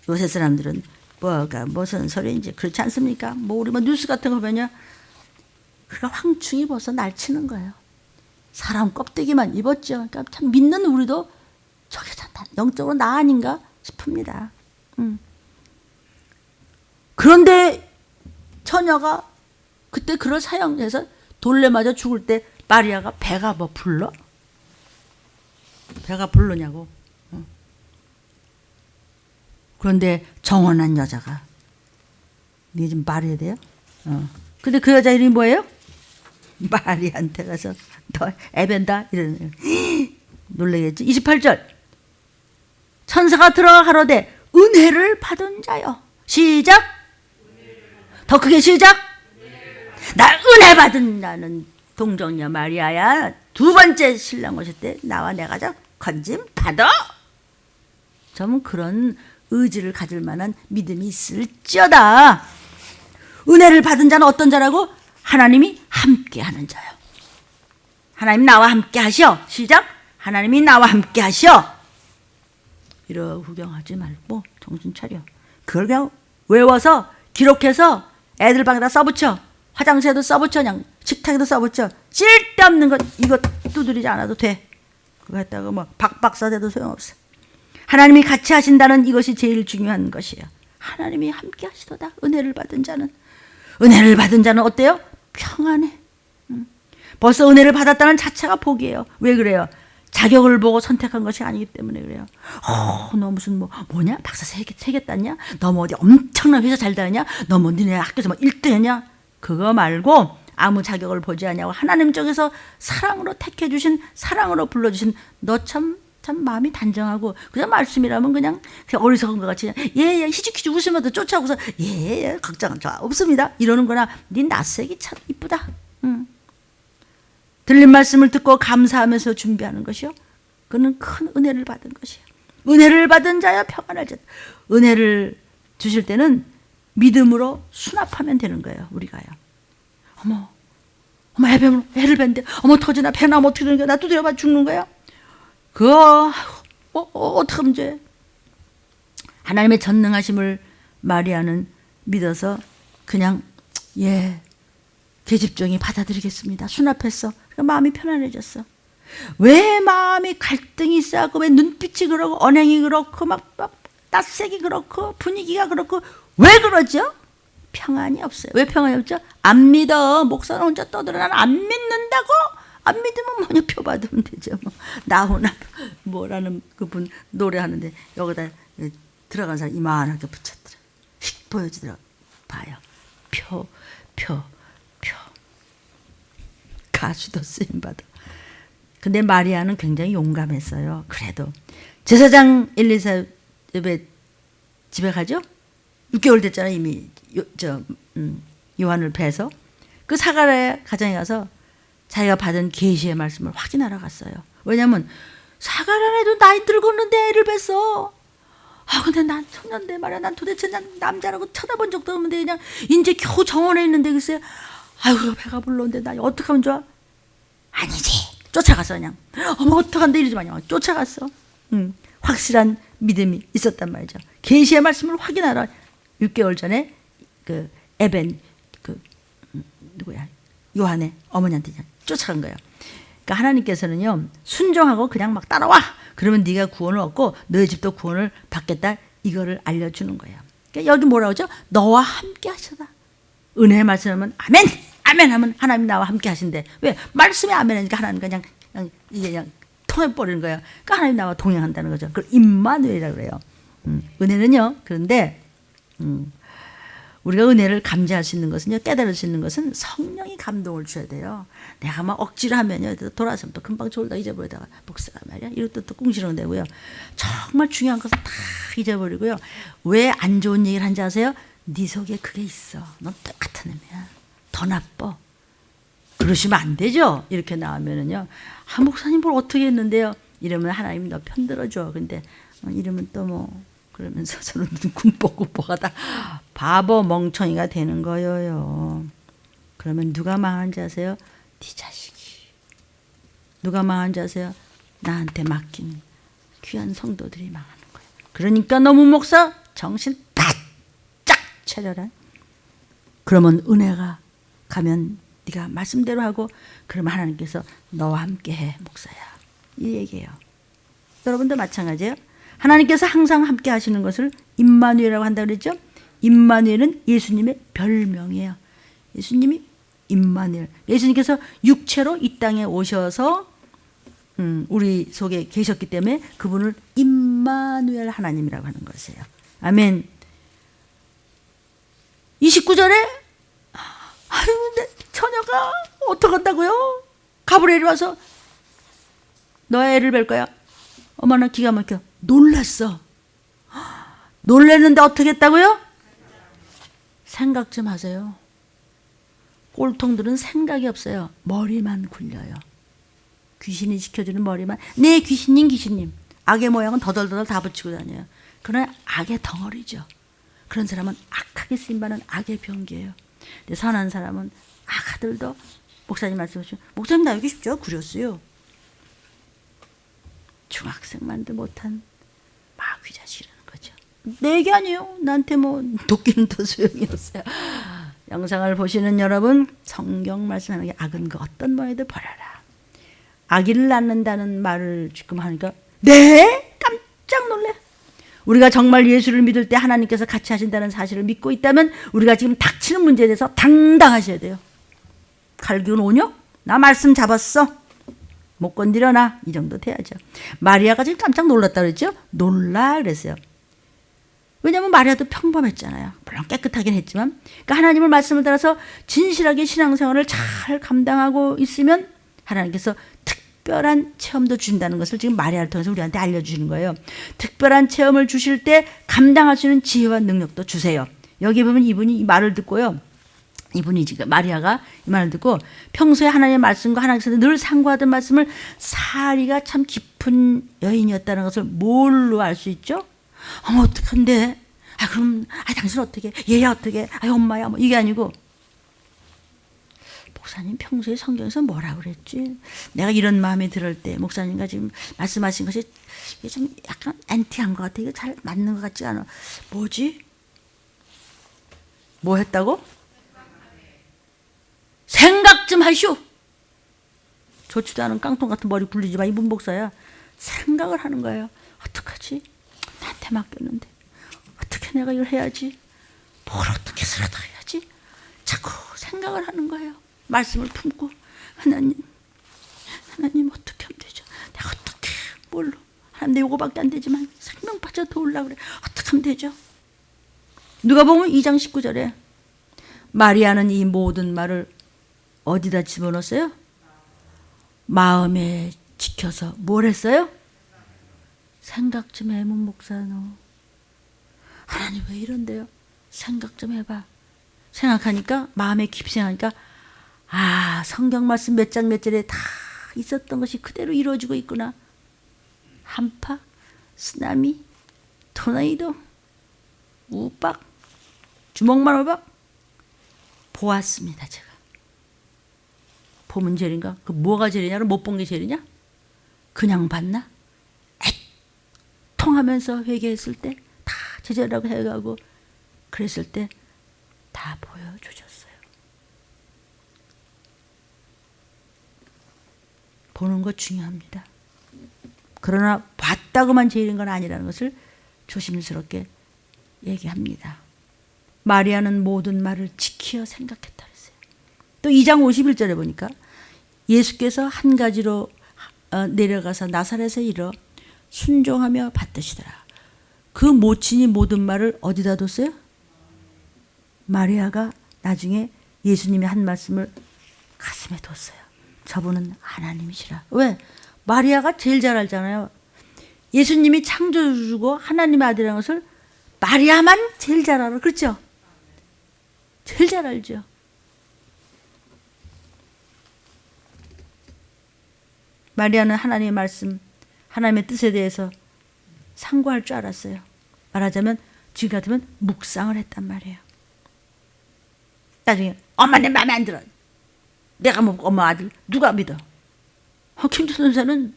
Speaker 1: 요새 사람들은 뭐가 무슨 소리인지 그렇지 않습니까? 우리 뉴스 같은 거 보면요. 그러니까 황충이 벌써 날치는 거예요. 사람 껍데기만 입었죠. 그러니까 참 믿는 우리도 저게 참 영적으로 나 아닌가 싶습니다. 그런데 처녀가 그때 그걸 사형해서 돌레 맞아 죽을 때 마리아가 배가 불러? 배가 부르냐고. 그런데 정혼한 여자가 네 좀 말해야 돼요? 근데 그 여자 이름이 뭐예요? 마리아한테 가서 너 애변다 이러는 놀라겠지. 28절 천사가 들어가 가로되 은혜를 받은 자여. 시작. 더 크게 시작. 나 은혜 받은 나는 동정녀 마리아야. 두 번째 신랑 오실 때 나와 내가 좀 건짐 받아. 저는 그런 의지를 가질 만한 믿음이 있을지어다. 은혜를 받은 자는 어떤 자라고? 하나님이 함께하는 자요. 하나님 나와 함께 하시오. 시작. 하나님이 나와 함께 하시오. 이러 구경하지 말고 정신 차려. 그걸 그냥 외워서 기록해서 애들 방에다 써붙여. 화장실에도 써붙여. 그냥 식탁에도 써붙여. 쓸데없는 것 이거 두드리지 않아도 돼. 그거 했다가 박박사 돼도 소용없어. 하나님이 같이 하신다는 이것이 제일 중요한 것이에요. 하나님이 함께 하시도다. 은혜를 받은 자는. 은혜를 받은 자는 어때요? 평안해. 벌써 은혜를 받았다는 자체가 복이에요. 왜 그래요? 자격을 보고 선택한 것이 아니기 때문에 그래요. 너 무슨 뭐냐? 박사 3개 땄냐? 너 어디 엄청난 회사 잘 다녔냐? 너 니네 학교에서 1등 했냐? 그거 말고 아무 자격을 보지 않냐고 하나님 쪽에서 사랑으로 택해 주신, 사랑으로 불러주신 너 참 마음이 단정하고 그냥 말씀이라면 그냥 어리석은 것 같이 예 희죽희죽 웃으면서 쫓아오고서 예 걱정 없습니다 이러는 거나 네 낯색이 참 이쁘다. 들린 말씀을 듣고 감사하면서 준비하는 것이요. 그는 큰 은혜를 받은 것이에요. 은혜를 받은 자야 평안할 자다. 은혜를 주실 때는 믿음으로 수납하면 되는 거예요. 우리가요. 어머 애를 뱉는데 어머 터지나 배 나면 어떻게 되는 거야? 나 두드려봐 죽는 거야? 그거 어떡하면 돼? 하나님의 전능하심을 마리아는 믿어서 그냥 계집종이 받아들이겠습니다. 수납했어. 그러니까 마음이 편안해졌어. 왜 마음이 갈등이 있어하고 왜 눈빛이 그렇고 언행이 그렇고 막 낯색이 그렇고 분위기가 그렇고 왜 그러죠? 평안이 없어요. 왜 평안이 없죠? 안 믿어. 목사는 혼자 떠들어. 나는 안 믿는다고? 안 믿으면 뭐냐 표 받으면 되죠. 뭐. 나오나 뭐라는 그분 노래하는데 여기다 들어간 사람 이만하게 붙였더라. 휙 보여주더라. 봐요. 표. 가수도 쓰임받아. 근데 마리아는 굉장히 용감했어요. 그래도 제사장 엘리사벳 집에 가죠? 6개월 됐잖아 이미 요한을 뵈서. 그 사가랴 가정에 가서 자기가 받은 계시의 말씀을 확인하러 갔어요. 왜냐하면 사가랴도 나이 들었는데 애를 뵀어. 근데 난 청년데 말이야. 난 도대체 난 남자라고 쳐다본 적도 없는데 그냥 이제 겨우 정원에 있는데 글쎄 배가 불러온데 나 어떻게 하면 좋아? 아니지. 쫓아갔어 그냥. 어떡한데 이러지 마냐. 쫓아갔어. 확실한 믿음이 있었단 말이죠. 계시의 말씀을 확인하러 6개월 전에 그 에벤 누구야? 요한의 어머니한테 쫓아간 거예요. 그러니까 하나님께서는요 순종하고 그냥 막 따라와. 그러면 네가 구원을 얻고 너희 집도 구원을 받겠다. 이거를 알려주는 거예요. 그러니까 여기 뭐라고 하죠? 너와 함께 하시다. 은혜의 말씀하면 아멘 하면 하나님 나와 함께 하신대. 왜? 말씀에 아멘 하니까 하나님 그냥 이게 그냥 통해버리는 거예요. 그러니까 하나님 나와 동행한다는 거죠. 그걸 임마누엘이라고 그래요. 은혜는요. 그런데 우리가 은혜를 감지할 수 있는 것은요, 깨달을 수 있는 것은 성령이 감동을 줘야 돼요. 내가 막 억지로 하면요, 돌아서면 또 금방 졸다 잊어버리다가 목사가 말이야, 이것도 또 꿍시렁 되고요. 정말 중요한 것은 다 잊어버리고요. 왜 안 좋은 얘기를 한지 아세요? 네 속에 그게 있어. 넌 똑같은 애야. 더 나빠. 그러시면 안 되죠. 이렇게 나오면은요, 목사님 뭘 어떻게 했는데요? 이러면 하나님 너 편들어줘. 근데 이러면 또 뭐. 그러면서 저는 군복군복하다 바보 멍청이가 되는 거예요. 그러면 누가 망한지 아세요? 네 자식이. 누가 망한지 아세요? 나한테 맡긴 귀한 성도들이 망하는 거예요. 그러니까 너무 목사 정신 바짝 차려라. 그러면 은혜가 가면 네가 말씀대로 하고 그러면 하나님께서 너와 함께해 목사야. 이 얘기예요. 여러분도 마찬가지예요. 하나님께서 항상 함께 하시는 것을 임마누엘이라고 한다고 그랬죠? 임마누엘은 예수님의 별명이에요. 예수님이 임마누엘. 예수님께서 육체로 이 땅에 오셔서 우리 속에 계셨기 때문에 그분을 임마누엘 하나님이라고 하는 것이에요. 아멘. 29절에 근데 처녀가 어떡한다고요? 가브리엘이 와서 너 애를 뵐 거야. 어머나 기가 막혀. 놀랐어. 놀랐는데 어떻게 했다고요? 생각 좀 하세요. 꼴통들은 생각이 없어요. 머리만 굴려요. 귀신이 시켜주는 머리만. 네, 귀신님. 악의 모양은 더덜더덜 다 붙이고 다녀요. 그러나 악의 덩어리죠. 그런 사람은 악하게 쓰임받는 악의 병기예요. 근데 선한 사람은 악아들도 목사님 말씀하시죠. 목사님 나 여기 쉽죠? 구렸어요. 중학생만도 못한 마귀 자식이라는 거죠. 내 얘기 아니에요. 나한테 뭐 도끼는 더 소용이 없어요. 영상을 보시는 여러분, 성경 말씀하는 게 악은 그 어떤 모양이든 버려라. 아기를 낳는다는 말을 지금 하니까 네? 깜짝 놀래. 우리가 정말 예수를 믿을 때 하나님께서 같이 하신다는 사실을 믿고 있다면 우리가 지금 닥치는 문제에 대해서 당당하셔야 돼요. 칼기운 오뇨? 나 말씀 잡았어. 못 건드려나? 이 정도 돼야죠. 마리아가 지금 깜짝 놀랐다 그랬죠? 놀라 그랬어요. 왜냐하면 마리아도 평범했잖아요. 물론 깨끗하긴 했지만. 그러니까 하나님의 말씀을 따라서 진실하게 신앙생활을 잘 감당하고 있으면 하나님께서 특별한 체험도 주신다는 것을 지금 마리아를 통해서 우리한테 알려주시는 거예요. 특별한 체험을 주실 때 감당할 수 있는 지혜와 능력도 주세요. 여기 보면 이분이 이 말을 듣고요. 이분이 지금 마리아가 이 말을 듣고 평소에 하나님의 말씀과 하나님께서 늘 상고하던 말씀을 사리가 참 깊은 여인이었다는 것을 뭘로 알 수 있죠? 어떡한데? 아 그럼 당신 어떻게 얘야 어떻게 엄마야 뭐 이게 아니고 목사님 평소에 성경에서 뭐라 그랬지? 내가 이런 마음이 들을 때 목사님과 지금 말씀하신 것이 이게 좀 약간 엔티한 것 같아. 이거 잘 맞는 것 같지 않아. 뭐지? 뭐 했다고? 생각 좀 하시오. 좋지도 않은 깡통 같은 머리 굴리지 마. 이분 목사야. 생각을 하는 거예요. 어떡하지? 나한테 맡겼는데 어떻게 내가 이걸 해야지? 뭘 어떻게 살아다 해야지? 자꾸 생각을 하는 거예요. 말씀을 품고 하나님 어떻게 하면 되죠? 내가 어떻게 뭘로 하나님 내 요거밖에 안 되지만 생명 빠져 도우려고 그래. 어떻게 하면 되죠? 누가 보면 2장 19절에 마리아는 이 모든 말을 어디다 집어넣었어요? 마음에 지켜서 뭘 했어요? 생각 좀 해, 목사 너. 하나님 왜 이런데요? 생각 좀 해봐. 생각하니까 마음에 깊이 생각하니까 성경 말씀 몇 장 몇 절에 다 있었던 것이 그대로 이루어지고 있구나. 한파, 쓰나미, 토네이도, 우박, 주먹만 오박 보았습니다. 제가 보면 죄인가? 그 뭐가 죄이냐? 못 본 게 죄이냐? 그냥 봤나? 애통하면서 회개했을 때 다 제자라고 해가고 그랬을 때 다 보여주셨어요. 보는 거 중요합니다. 그러나 봤다고만 죄인 건 아니라는 것을 조심스럽게 얘기합니다. 마리아는 모든 말을 지키어 생각했다 그랬어요. 또 2장 51절에 보니까 예수께서 한 가지로 내려가서 나사렛에 이르러 순종하며 받드시더라. 그 모친이 모든 말을 어디다 뒀어요? 마리아가 나중에 예수님의 한 말씀을 가슴에 뒀어요. 저분은 하나님이시라. 왜? 마리아가 제일 잘 알잖아요. 예수님이 창조주고 하나님의 아들이라는 것을 마리아만 제일 잘 알아. 그렇죠? 제일 잘 알죠. 마리아는 하나님의 말씀, 하나님의 뜻에 대해서 상고할 줄 알았어요. 말하자면 지금 같으면 묵상을 했단 말이에요. 나중에 엄마 내 마음에 안 들어. 내가 뭐 엄마 아들 누가 믿어? 김주 선사는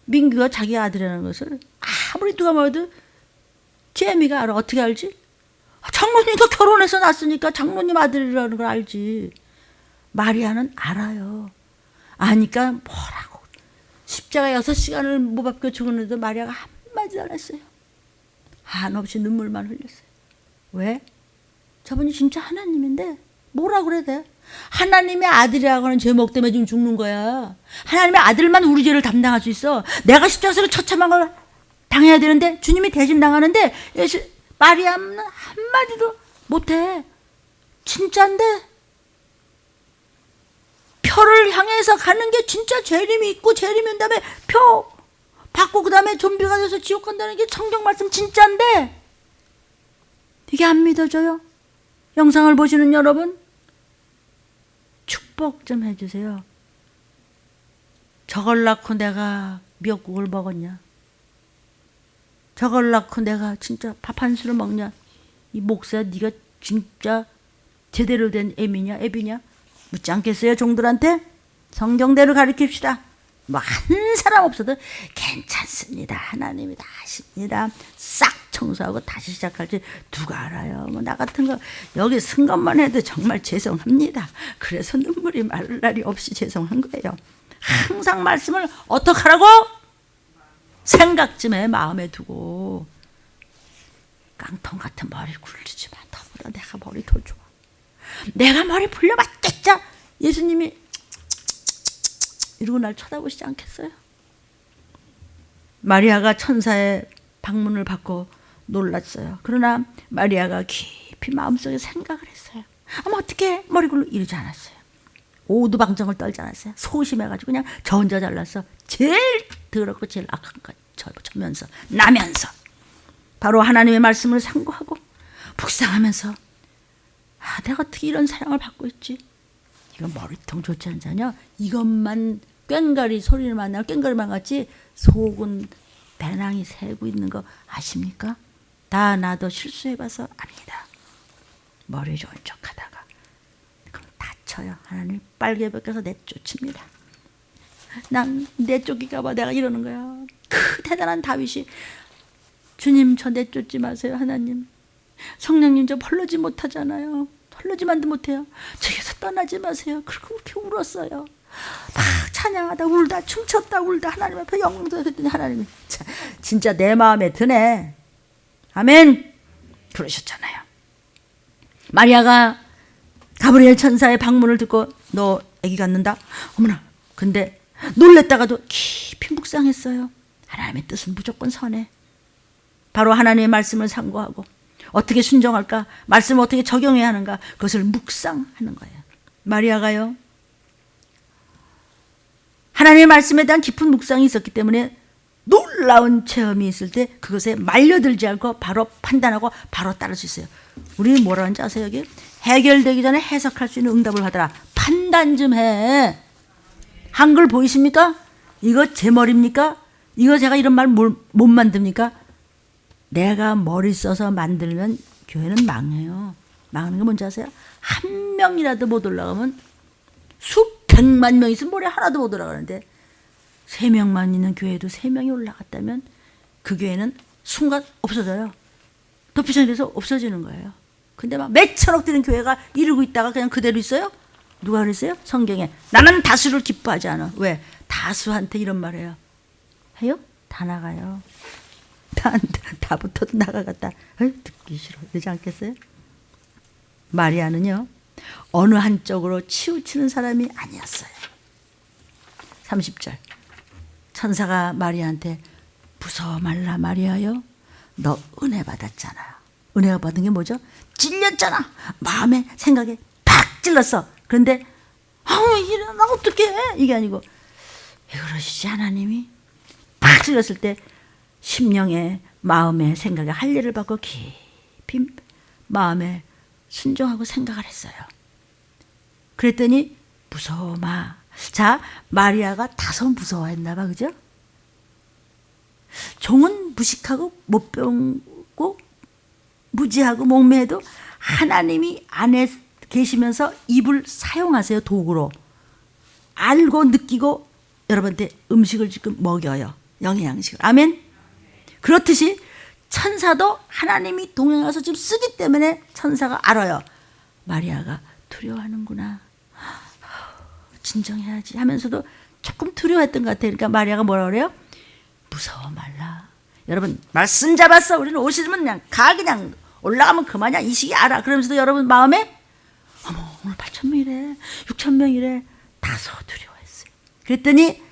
Speaker 1: 민규가 자기 아들이라는 것을 아무리 누가 말해도 재미가 알아. 어떻게 알지? 장로님과 결혼해서 낳았으니까 장로님 아들이라는 걸 알지. 마리아는 알아요. 아니까 뭐라고 십자가 6시간을 못 박혀 죽었는데도 마리아가 한마디도 안 했어요. 한없이 눈물만 흘렸어요. 왜? 저분이 진짜 하나님인데 뭐라 그래야 돼? 하나님의 아들이라고 하는 제목 때문에 지금 죽는 거야. 하나님의 아들만 우리 죄를 담당할 수 있어. 내가 십자가에서 처참한 걸 당해야 되는데 주님이 대신 당하는데 마리아는 한마디도 못해. 진짜인데 표를 향해서 가는 게 진짜 재림이 있고 재림이 온 다음에 표 받고 그 다음에 좀비가 돼서 지옥 간다는 게 성경 말씀 진짜인데 이게 안 믿어져요? 영상을 보시는 여러분 축복 좀 해주세요. 저걸 낳고 내가 미역국을 먹었냐? 저걸 낳고 내가 진짜 밥 한 수를 먹냐? 이 목사야 네가 진짜 제대로 된 애미냐 애비냐? 묻지 않겠어요? 종들한테? 성경대로 가르칩시다. 뭐 한 사람 없어도 괜찮습니다. 하나님이 다 하십니다. 싹 청소하고 다시 시작할지 누가 알아요. 뭐 나 같은 거 여기 쓴 것만 해도 정말 죄송합니다. 그래서 눈물이 마를 날이 없이 죄송한 거예요. 항상 말씀을 어떻게 하라고? 생각쯤에 마음에 두고 깡통 같은 머리 굴리지 마. 너보다 내가 머리 더 좋아. 내가 머리 풀려봤겠죠? 예수님이 이러고 날 쳐다보시지 않겠어요? 마리아가 천사의 방문을 받고 놀랐어요. 그러나 마리아가 깊이 마음속에 생각을 했어요. 아마 어떻게 머리 굴러 이러지 않았어요. 오두방정을 떨지 않았어요. 소심해가지고 그냥 저 혼자 잘났어. 제일 더럽고 제일 악한 것 저면서 나면서 바로 하나님의 말씀을 상고하고 묵상하면서 내가 어떻게 이런 사랑을 받고 있지? 이거 머리통 좋지 않잖아요. 이것만 꽹가리 소리만 나고 꽹가리만 같이 속은 배낭이 새고 있는 거 아십니까? 다 나도 실수해봐서 압니다. 머리 좋은 척하다가 그럼 다쳐요. 하나님 빨개 벗겨서 내쫓습니다. 난 내쫓기가 봐. 내가 이러는 거야. 그 대단한 다윗이 주님 저 내쫓지 마세요. 하나님 성령님 저 펄르지 못하잖아요. 펄르지만도 못해요. 저기서 떠나지 마세요. 그리고 그렇게 울었어요. 막 찬양하다 울다 춤췄다 울다 하나님 앞에 영광했더니 하나님이 진짜 내 마음에 드네. 아멘. 그러셨잖아요. 마리아가 가브리엘 천사의 방문을 듣고 너 아기 갖는다? 어머나. 근데 놀랬다가도 깊이 묵상했어요. 하나님의 뜻은 무조건 선해. 바로 하나님의 말씀을 상고하고 어떻게 순종할까? 말씀을 어떻게 적용해야 하는가? 그것을 묵상하는 거예요. 마리아가요. 하나님의 말씀에 대한 깊은 묵상이 있었기 때문에 놀라운 체험이 있을 때 그것에 말려들지 않고 바로 판단하고 바로 따를 수 있어요. 우리 뭐라 하는지 아세요? 여기? 해결되기 전에 해석할 수 있는 응답을 하더라. 판단 좀 해. 한글 보이십니까? 이거 제 머리입니까? 이거 제가 이런 말 못 만듭니까? 내가 머리 써서 만들면 교회는 망해요. 망하는 게 뭔지 아세요? 한 명이라도 못 올라가면 수백만 명 있으면 머리 하나도 못 올라가는데 3명만 있는 교회도 3명이 올라갔다면 그 교회는 순간 없어져요. 도피션이 돼서 없어지는 거예요. 근데 막 몇천억 되는 교회가 이루고 있다가 그냥 그대로 있어요? 누가 그랬어요? 성경에 나는 다수를 기뻐하지 않아. 왜? 다수한테 이런 말 해요. 해요? 다 나가요. 다 붙어도 나가갔다. 듣기 싫어. 그러지 않겠어요? 마리아는요. 어느 한쪽으로 치우치는 사람이 아니었어요. 30절 천사가 마리아한테 무서워 말라 마리아요. 너 은혜 받았잖아. 은혜가 받은 게 뭐죠? 찔렸잖아. 마음에 생각에 팍 찔렀어. 그런데 이래 나 어떡해. 이게 아니고 왜 그러시지 하나님이? 팍 찔렀을 때 심령에 마음에 생각에 할례를 받고 깊이 마음에 순종하고 생각을 했어요. 그랬더니 무서워 마. 자, 마리아가 다소 무서워했나 봐. 그죠? 종은 무식하고 못 배우고 무지하고 목매해도 하나님이 안에 계시면서 입을 사용하세요. 도구로. 알고 느끼고 여러분한테 음식을 지금 먹여요. 영양식을. 아멘. 그렇듯이 천사도 하나님이 동행해서 지금 쓰기 때문에 천사가 알아요. 마리아가 두려워하는구나. 진정해야지 하면서도 조금 두려워했던 것 같아요. 그러니까 마리아가 뭐라 그래요? 무서워 말라. 여러분 말씀 잡았어. 우리는 오시면 그냥 가. 그냥 올라가면 그만이야. 이 시기 알아. 그러면서도 여러분 마음에 어머 오늘 8,000명이래 6,000명이래 다소 두려워했어요. 그랬더니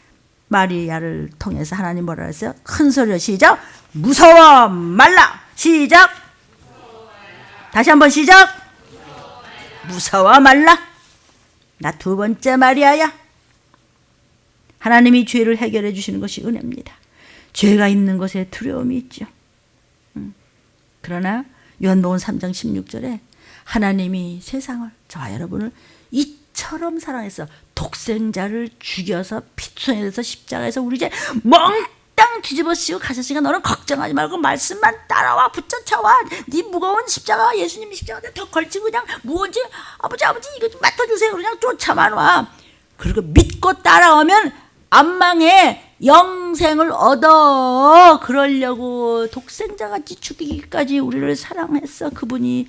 Speaker 1: 마리아를 통해서 하나님 뭐라 했어요? 큰 소리로 시작. 무서워 말라. 시작. 다시 한번 시작. 무서워 말라. 나 2번째 마리아야. 하나님이 죄를 해결해 주시는 것이 은혜입니다. 죄가 있는 것에 두려움이 있죠. 그러나 요한복음 3장 16절에 하나님이 세상을 저와 여러분을 이처럼 사랑해서 독생자를 죽여서 피투성에서 십자가에서 우리 이제 멍땅 뒤집어 씌우고 가셨으니까 너는 걱정하지 말고 말씀만 따라와. 붙여쳐와. 네 무거운 십자가 예수님 십자가에 더 걸치고 그냥 무언지 아버지 이거 좀 맡아주세요. 그냥 쫓아만 와. 그리고 믿고 따라오면 안 망해. 영생을 얻어. 그러려고 독생자같이 죽이기까지 우리를 사랑했어. 그분이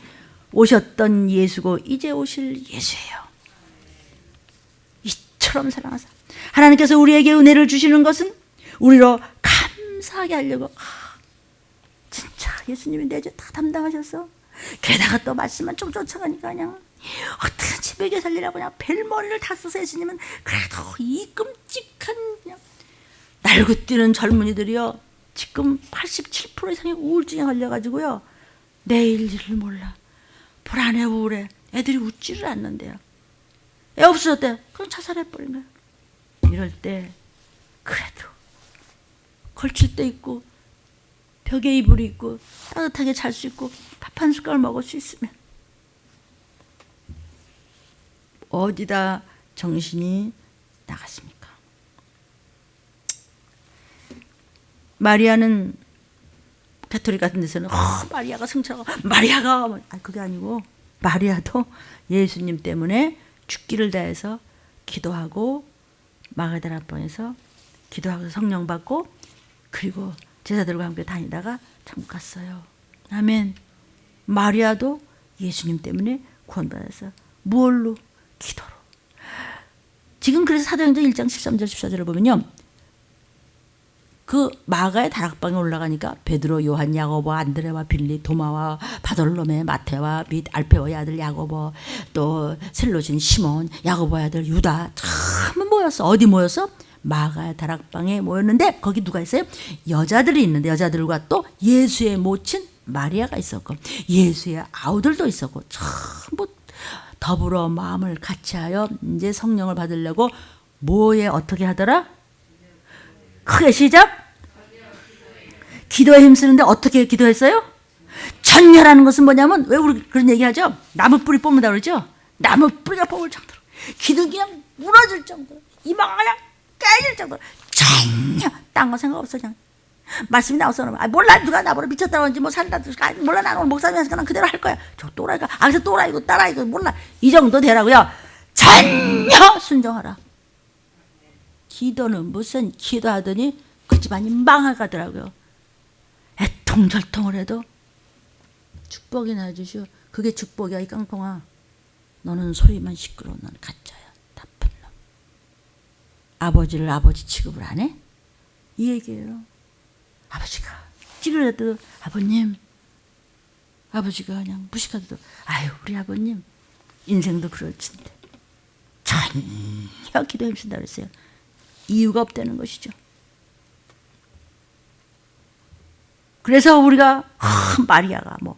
Speaker 1: 오셨던 예수고 이제 오실 예수예요. 이처럼 사랑하사 하나님께서 우리에게 은혜를 주시는 것은 우리로 감사하게 하려고. 진짜 예수님이 내 죄 다 담당하셨어. 게다가 또 말씀만 좀 쫓아가니까 그냥 어떻게든지 먹여 살리라고 그냥 벨머리를 다 써서 예수님은 그래도 이 끔찍한 그냥 날고 뛰는 젊은이들이요 지금 87% 이상의 우울증에 걸려가지고요 내일 일을 몰라. 불안해 우울해. 애들이 웃지를 않는데요. 애 없어졌대. 그럼 자살해버린 거야. 이럴 때 그래도 걸칠 때 있고 벽에 이불이 있고 따뜻하게 잘 수 있고 밥 한 숟갈 먹을 수 있으면 어디다 정신이 나갔습니까? 마리아는 가톨릭 같은 데서는 마리아가 승천하고 마리아가 그게 아니고 마리아도 예수님 때문에 죽기를 다해서 기도하고 마가다라 방에서 기도하고 성령 받고 그리고 제자들과 함께 다니다가 천국 갔어요. 아멘. 마리아도 예수님 때문에 구원받아서 무엇로? 기도로. 지금 그래서 사도행전 1장 13절 14절을 보면요. 그 마가의 다락방에 올라가니까 베드로, 요한, 야고보, 안드레와 빌리, 도마와 바돌로메, 마테와 및 알페오의 아들 야고보, 또 셀로진 시몬, 야고보의 아들 유다 참 모였어. 어디 모였어? 마가의 다락방에 모였는데 거기 누가 있어요? 여자들이 있는데 여자들과 또 예수의 모친 마리아가 있었고 예수의 아우들도 있었고 전부 더불어 마음을 같이하여 이제 성령을 받으려고 뭐에 어떻게 하더라? 크게 시작. 기도에 힘쓰는데 어떻게 기도했어요? 전열하는 것은 뭐냐면 왜 우리 그런 얘기하죠? 나무 뿌리 뽑는다 그러죠? 나무 뿌리가 뽑을 정도로 기둥이 그냥 무너질 정도로 이마가 그냥 깨질 정도로 전혀 딴 거 생각 없어. 그냥 말씀이 나와서 몰라 누가 나보러 미쳤다고 하는지 뭐 산다 몰라 나는 오늘 목사님한테 그냥 그대로 할 거야. 저 또라이가 그래서 또라이고 따라이고 몰라 이 정도 되라고요. 전혀 순종하라. 기도는 무슨 기도하더니 그 집안이 망해가더라고요. 애통절통을 해도 축복이나 주시오. 그게 축복이야. 이 깡통아. 너는 소리만 시끄러워. 넌 가짜야. 나쁜 놈. 아버지를 아버지 취급을 안 해? 이 얘기예요. 아버지가 찌그러도 아버님. 아버지가 그냥 무식하도 아유 우리 아버님 인생도 그럴진데 전혀 기도 힘쓴다 그랬어요. 이유가 없다는 것이죠. 그래서 우리가 마리아가 뭐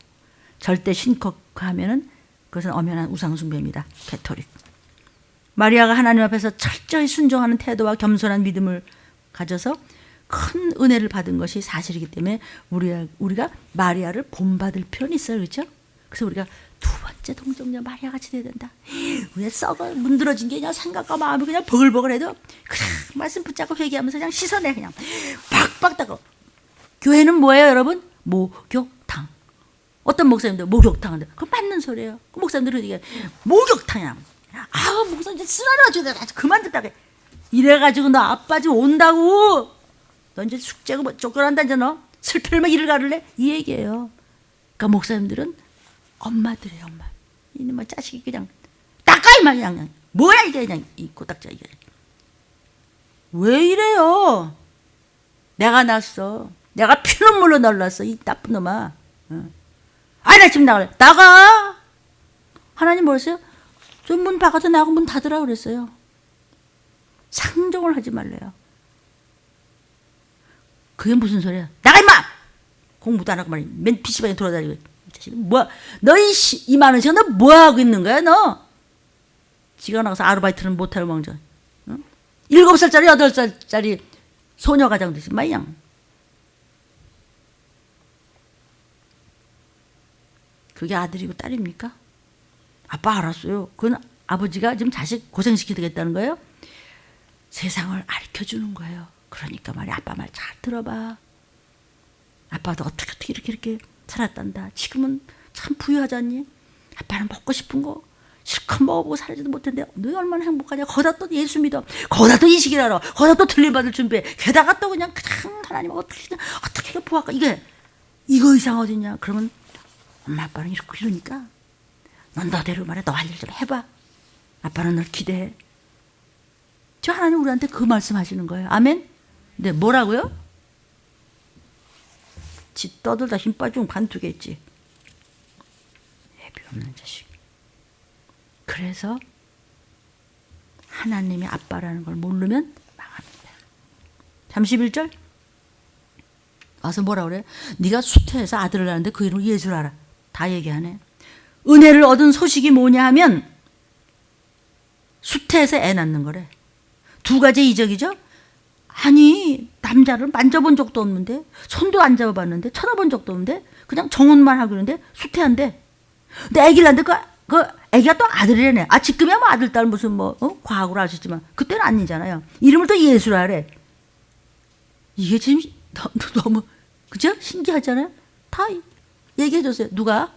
Speaker 1: 절대 신격하면은 그것은 엄연한 우상숭배입니다. 가톨릭. 마리아가 하나님 앞에서 철저히 순종하는 태도와 겸손한 믿음을 가져서 큰 은혜를 받은 것이 사실이기 때문에 우리가 마리아를 본받을 필요는 있어요. 그렇죠? 그래서 우리가 두 번째 동정녀 마리아 같이 돼야 된다. 왜 썩어 문드러진 게 그냥 생각과 마음이 그냥 버글버글해도 그냥 말씀 붙잡고 회개하면서 그냥 씻어내 그냥 박박 닦고. 교회는 뭐예요 여러분? 목욕탕. 어떤 목사님들 목욕탕 하는데 그건 맞는 소리예요. 그 목사님들은 이게 목욕탕이야. 아우 목사님 쓰라려가지고 그만 듣다가 이래가지고 너 아빠 집 온다고 너 이제 숙제고 뭐 쫓겨난다 이제 너 슬플면 이를 가를래? 이 얘기예요. 그러니까 목사님들은 엄마들이에요. 엄마. 이놈의 자식이 그냥 따까이만 그냥 뭐야 이게 그냥 이 고딱자 이게 왜 이래요? 내가 낳았어. 내가 피눈물로 널랐어. 이 나쁜 놈아. 나 지금 나갈래. 나가. 하나님 뭐랬어요? 저 문 바깥에 나가고 문 닫으라 그랬어요. 상종을 하지 말래요. 그게 무슨 소리야? 나가 임마! 공부도 안 하고 말이야. 맨 PC방에 돌아다니고. 뭐야? 너 이 많은 시간 너 뭐하고 있는 거야 너? 지가 나가서 아르바이트는 못하고 멍져. 7살짜리 8살짜리 소녀가장 되지 마양. 그게 아들이고 딸입니까? 아빠 알았어요. 그건 아버지가 지금 자식 고생시키겠다는 거예요. 세상을 가르쳐주는 거예요. 그러니까 말이야 아빠 말 잘 들어봐. 아빠도 어떻게 이렇게 살았단다. 지금은 참 부유하지 않니? 아빠는 먹고 싶은 거 실컷 먹어보고 살지도 못했는데 너 얼마나 행복하냐. 거기다 또 예수 믿어. 거기다 또 이식을 하러. 거기다 또 들림받을 준비해. 게다가 또 그냥 하나님 어떻게 보아까 이거 이상 어딨냐. 그러면 엄마 아빠는 이러니까 넌 너대로 말해. 너 할 일 좀 해봐. 아빠는 널 기대해. 저 하나님 우리한테 그 말씀하시는 거예요. 아멘. 근데 뭐라고요? 지 떠들다 힘 빠지면 관두겠지. 예비 없는 자식. 그래서 하나님이 아빠라는 걸 모르면 망합니다. 31절 와서 뭐라 그래? 네가 수태에서 아들을 낳았는데 그 이름을 예수를 알아. 다 얘기하네. 은혜를 얻은 소식이 뭐냐 하면 수태에서 애 낳는 거래. 두 가지 이적이죠. 아니 남자를 만져본 적도 없는데 손도 안 잡아봤는데 쳐다본 적도 없는데 그냥 정혼만 하고 있는데 수태한데 근데 애기를 낳는데 그 애기가 또 아들이라네. 지금이야 뭐 아들 딸 무슨 과학으로 아셨지만 그때는 아니잖아요. 이름을 또 예수라 하래. 이게 지금 너무 그죠? 신기하잖아요. 다 얘기해 줬어요. 누가?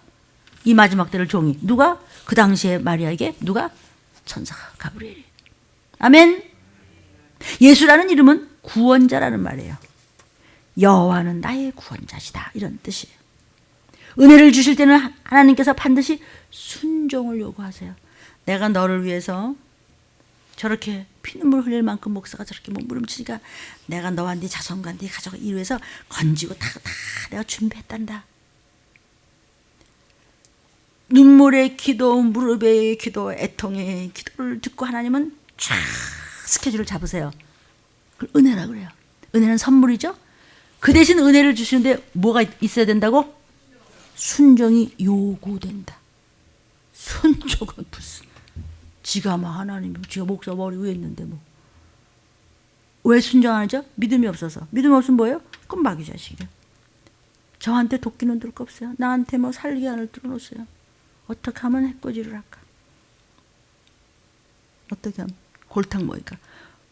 Speaker 1: 이 마지막 때를 종이. 누가? 그 당시에 마리아에게 누가? 천사 가브리엘이. 아멘. 예수라는 이름은 구원자라는 말이에요. 여호와는 나의 구원자시다, 이런 뜻이에요. 은혜를 주실 때는 하나님께서 반드시 순종을 요구하세요. 내가 너를 위해서 저렇게 피눈물 흘릴 만큼 목사가 저렇게 몸부림치니까 내가 너와 네 자손과 네 가족을 이루어서 건지고 다 내가 준비했단다. 눈물의 기도, 무릎의 기도, 애통의 기도를 듣고 하나님은 쫙 스케줄을 잡으세요. 그걸 은혜라고 그래요. 은혜는 선물이죠. 그 대신 은혜를 주시는데 뭐가 있어야 된다고? 순종이 요구된다. 순종은 무슨, 지가 막 하나님, 지가 목사 머리 위에 있는데 뭐. 왜 순종 안 하죠? 믿음이 없어서. 믿음 없으면 뭐예요? 그럼 마귀 자식이에요. 저한테 도끼는 들 거 없어요. 나한테 뭐 살기 안을 뚫어놓으세요. 어떻게 하면 해코지를 할까? 어떻게 하면? 골탕 먹으니까.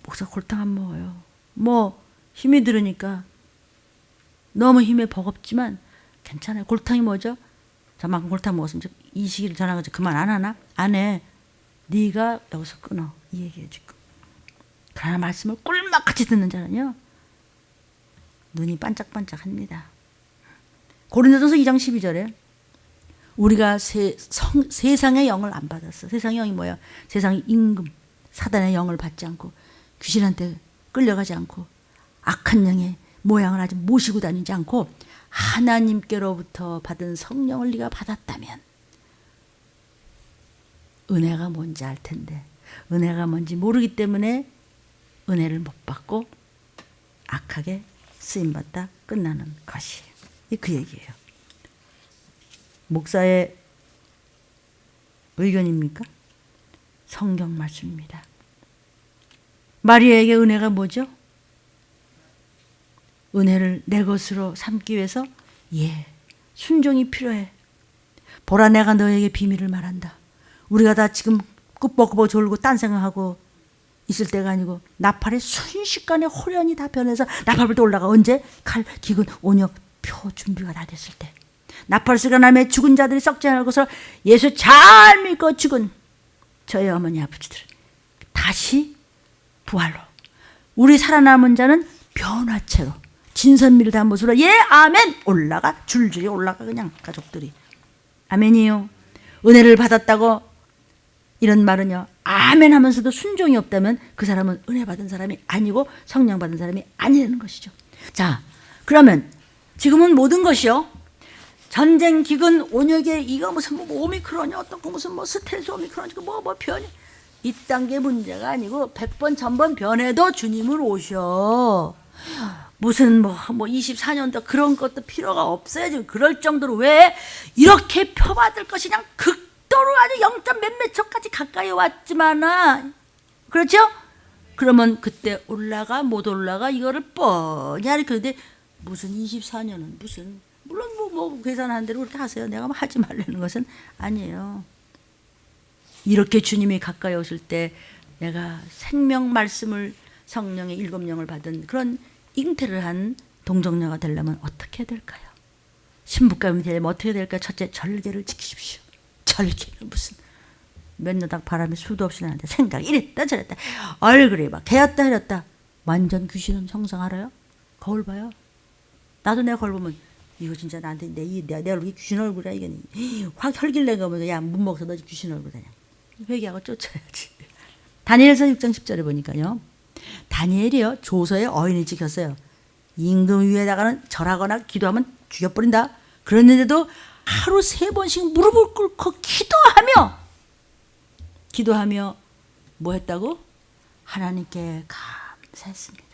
Speaker 1: 목사 골탕 안 먹어요. 뭐 힘이 들으니까 너무 힘에 버겁지만 괜찮아요. 골탕이 뭐죠? 저만큼 골탕 먹었으면 이 시기를 전화가지고 그만 안 하나? 안 해. 네가 여기서 끊어. 이 얘기해 지금. 그러나 말씀을 꿀맛같이 듣는 자는요, 눈이 반짝반짝합니다. 고린도전서 2장 12절에 우리가 세상의 영을 안 받았어. 세상의 영이 뭐야? 세상의 임금, 사단의 영을 받지 않고 귀신한테 끌려가지 않고 악한 영의 모양을 아직 모시고 다니지 않고 하나님께로부터 받은 성령을 네가 받았다면 은혜가 뭔지 알 텐데 은혜가 뭔지 모르기 때문에 은혜를 못 받고 악하게 쓰임받다 끝나는 것이에요. 그 얘기예요. 목사의 의견입니까? 성경 말씀입니다. 마리아에게 은혜가 뭐죠? 은혜를 내 것으로 삼기 위해서 순종이 필요해. 보라, 내가 너에게 비밀을 말한다. 우리가 다 지금 꾸벅꾸벅 졸고 딴 생각하고 있을 때가 아니고 나팔의 순식간에 호련이 다 변해서 나팔불도 올라가. 언제? 칼, 기근, 온역, 표 준비가 다 됐을 때. 나팔 소리가 나며 죽은 자들이 썩지 않을 것으로 예수 잘 믿고 죽은 저희 어머니 아버지들 다시 부활로, 우리 살아남은 자는 변화체로 진선미를 담은 모습으로 아멘 올라가, 줄줄이 올라가. 그냥 가족들이 아멘이요. 은혜를 받았다고 이런 말은요, 아멘 하면서도 순종이 없다면 그 사람은 은혜 받은 사람이 아니고 성령 받은 사람이 아니라는 것이죠. 자, 그러면 지금은 모든 것이요, 전쟁, 기근, 온역에 이거 무슨 뭐 오미크론이 어떻고 무슨 뭐 스텔스 오미크론이 뭐 변이, 이딴 게 문제가 아니고 100번 1000번 변해도 주님을 오셔. 무슨 뭐 24년도 그런 것도 필요가 없어요. 지금 그럴 정도로 왜 이렇게 표받을 것이 그냥 극도로 아주 0점 몇몇 초까지 가까이 왔지만은, 그렇죠? 그러면 그때 올라가 못 올라가 이거를 뻔히 하니. 그런데 무슨 24년은 무슨, 물론 뭐 계산하는 대로 그렇게 하세요. 내가 뭐 하지 말라는 것은 아니에요. 이렇게 주님이 가까이 오실 때 내가 생명 말씀을, 성령의 7영을 받은 그런 잉태를 한 동정녀가 되려면 어떻게 해야 될까요? 신부감이 되려면 어떻게 될까요? 첫째, 절개를 지키십시오. 절개는 무슨 몇 년당 바람이 수도 없이 나는데 생각이 이랬다 저랬다, 얼굴이 막 개었다 이랬다. 완전 귀신은 형상 알아요? 거울 봐요. 나도 내 거울 보면 이거 진짜 나한테 내 얼굴이 귀신 얼굴이야. 이게 확 혈길내가 보면 야 문목사 너 귀신 얼굴이야. 회개하고 쫓아야지. 다니엘서 6장 10절에 보니까요, 다니엘이요 조서에 어인을 지켰어요. 임금 위에다가는 절하거나 기도하면 죽여버린다. 그랬는데도 하루 3번씩 무릎을 꿇고 기도하며 뭐 했다고? 하나님께 감사했습니다.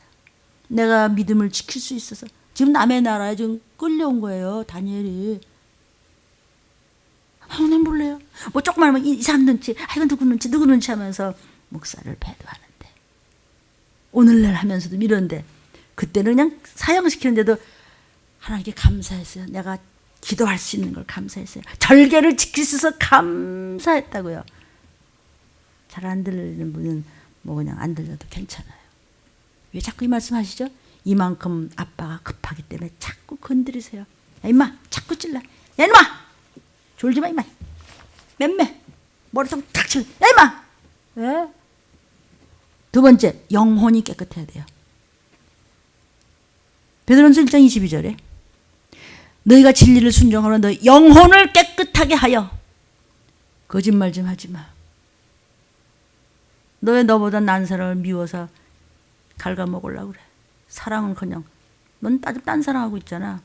Speaker 1: 내가 믿음을 지킬 수 있어서. 지금 남의 나라에 지금 끌려온 거예요, 다니엘이. 하나님 몰래요. 뭐 조금만 하면 이 사람 눈치, 이건 누구 눈치 하면서 목사를 배도하는데, 오늘날 하면서도 이런데, 그때는 그냥 사형시키는데도 하나님께 감사했어요. 내가 기도할 수 있는 걸 감사했어요. 절개를 지킬 수 있어서 감사했다고요. 잘 안 들리는 분은 뭐 그냥 안 들려도 괜찮아요. 왜 자꾸 이 말씀 하시죠? 이만큼 아빠가 급하기 때문에 자꾸 건드리세요. 야 임마 자꾸 찔러. 야 임마 졸지 마 임마. 맴매 머리통 탁 치면 야 임마. 예? 두 번째 영혼이 깨끗해야 돼요. 베드로전서 1장 22절에 너희가 진리를 순종하면 너희 영혼을 깨끗하게 하여. 거짓말 좀 하지 마. 너 왜 너보다 난 사람을 미워서 갉아먹으려고 그래. 사랑은커녕 넌 딴 사랑하고 있잖아.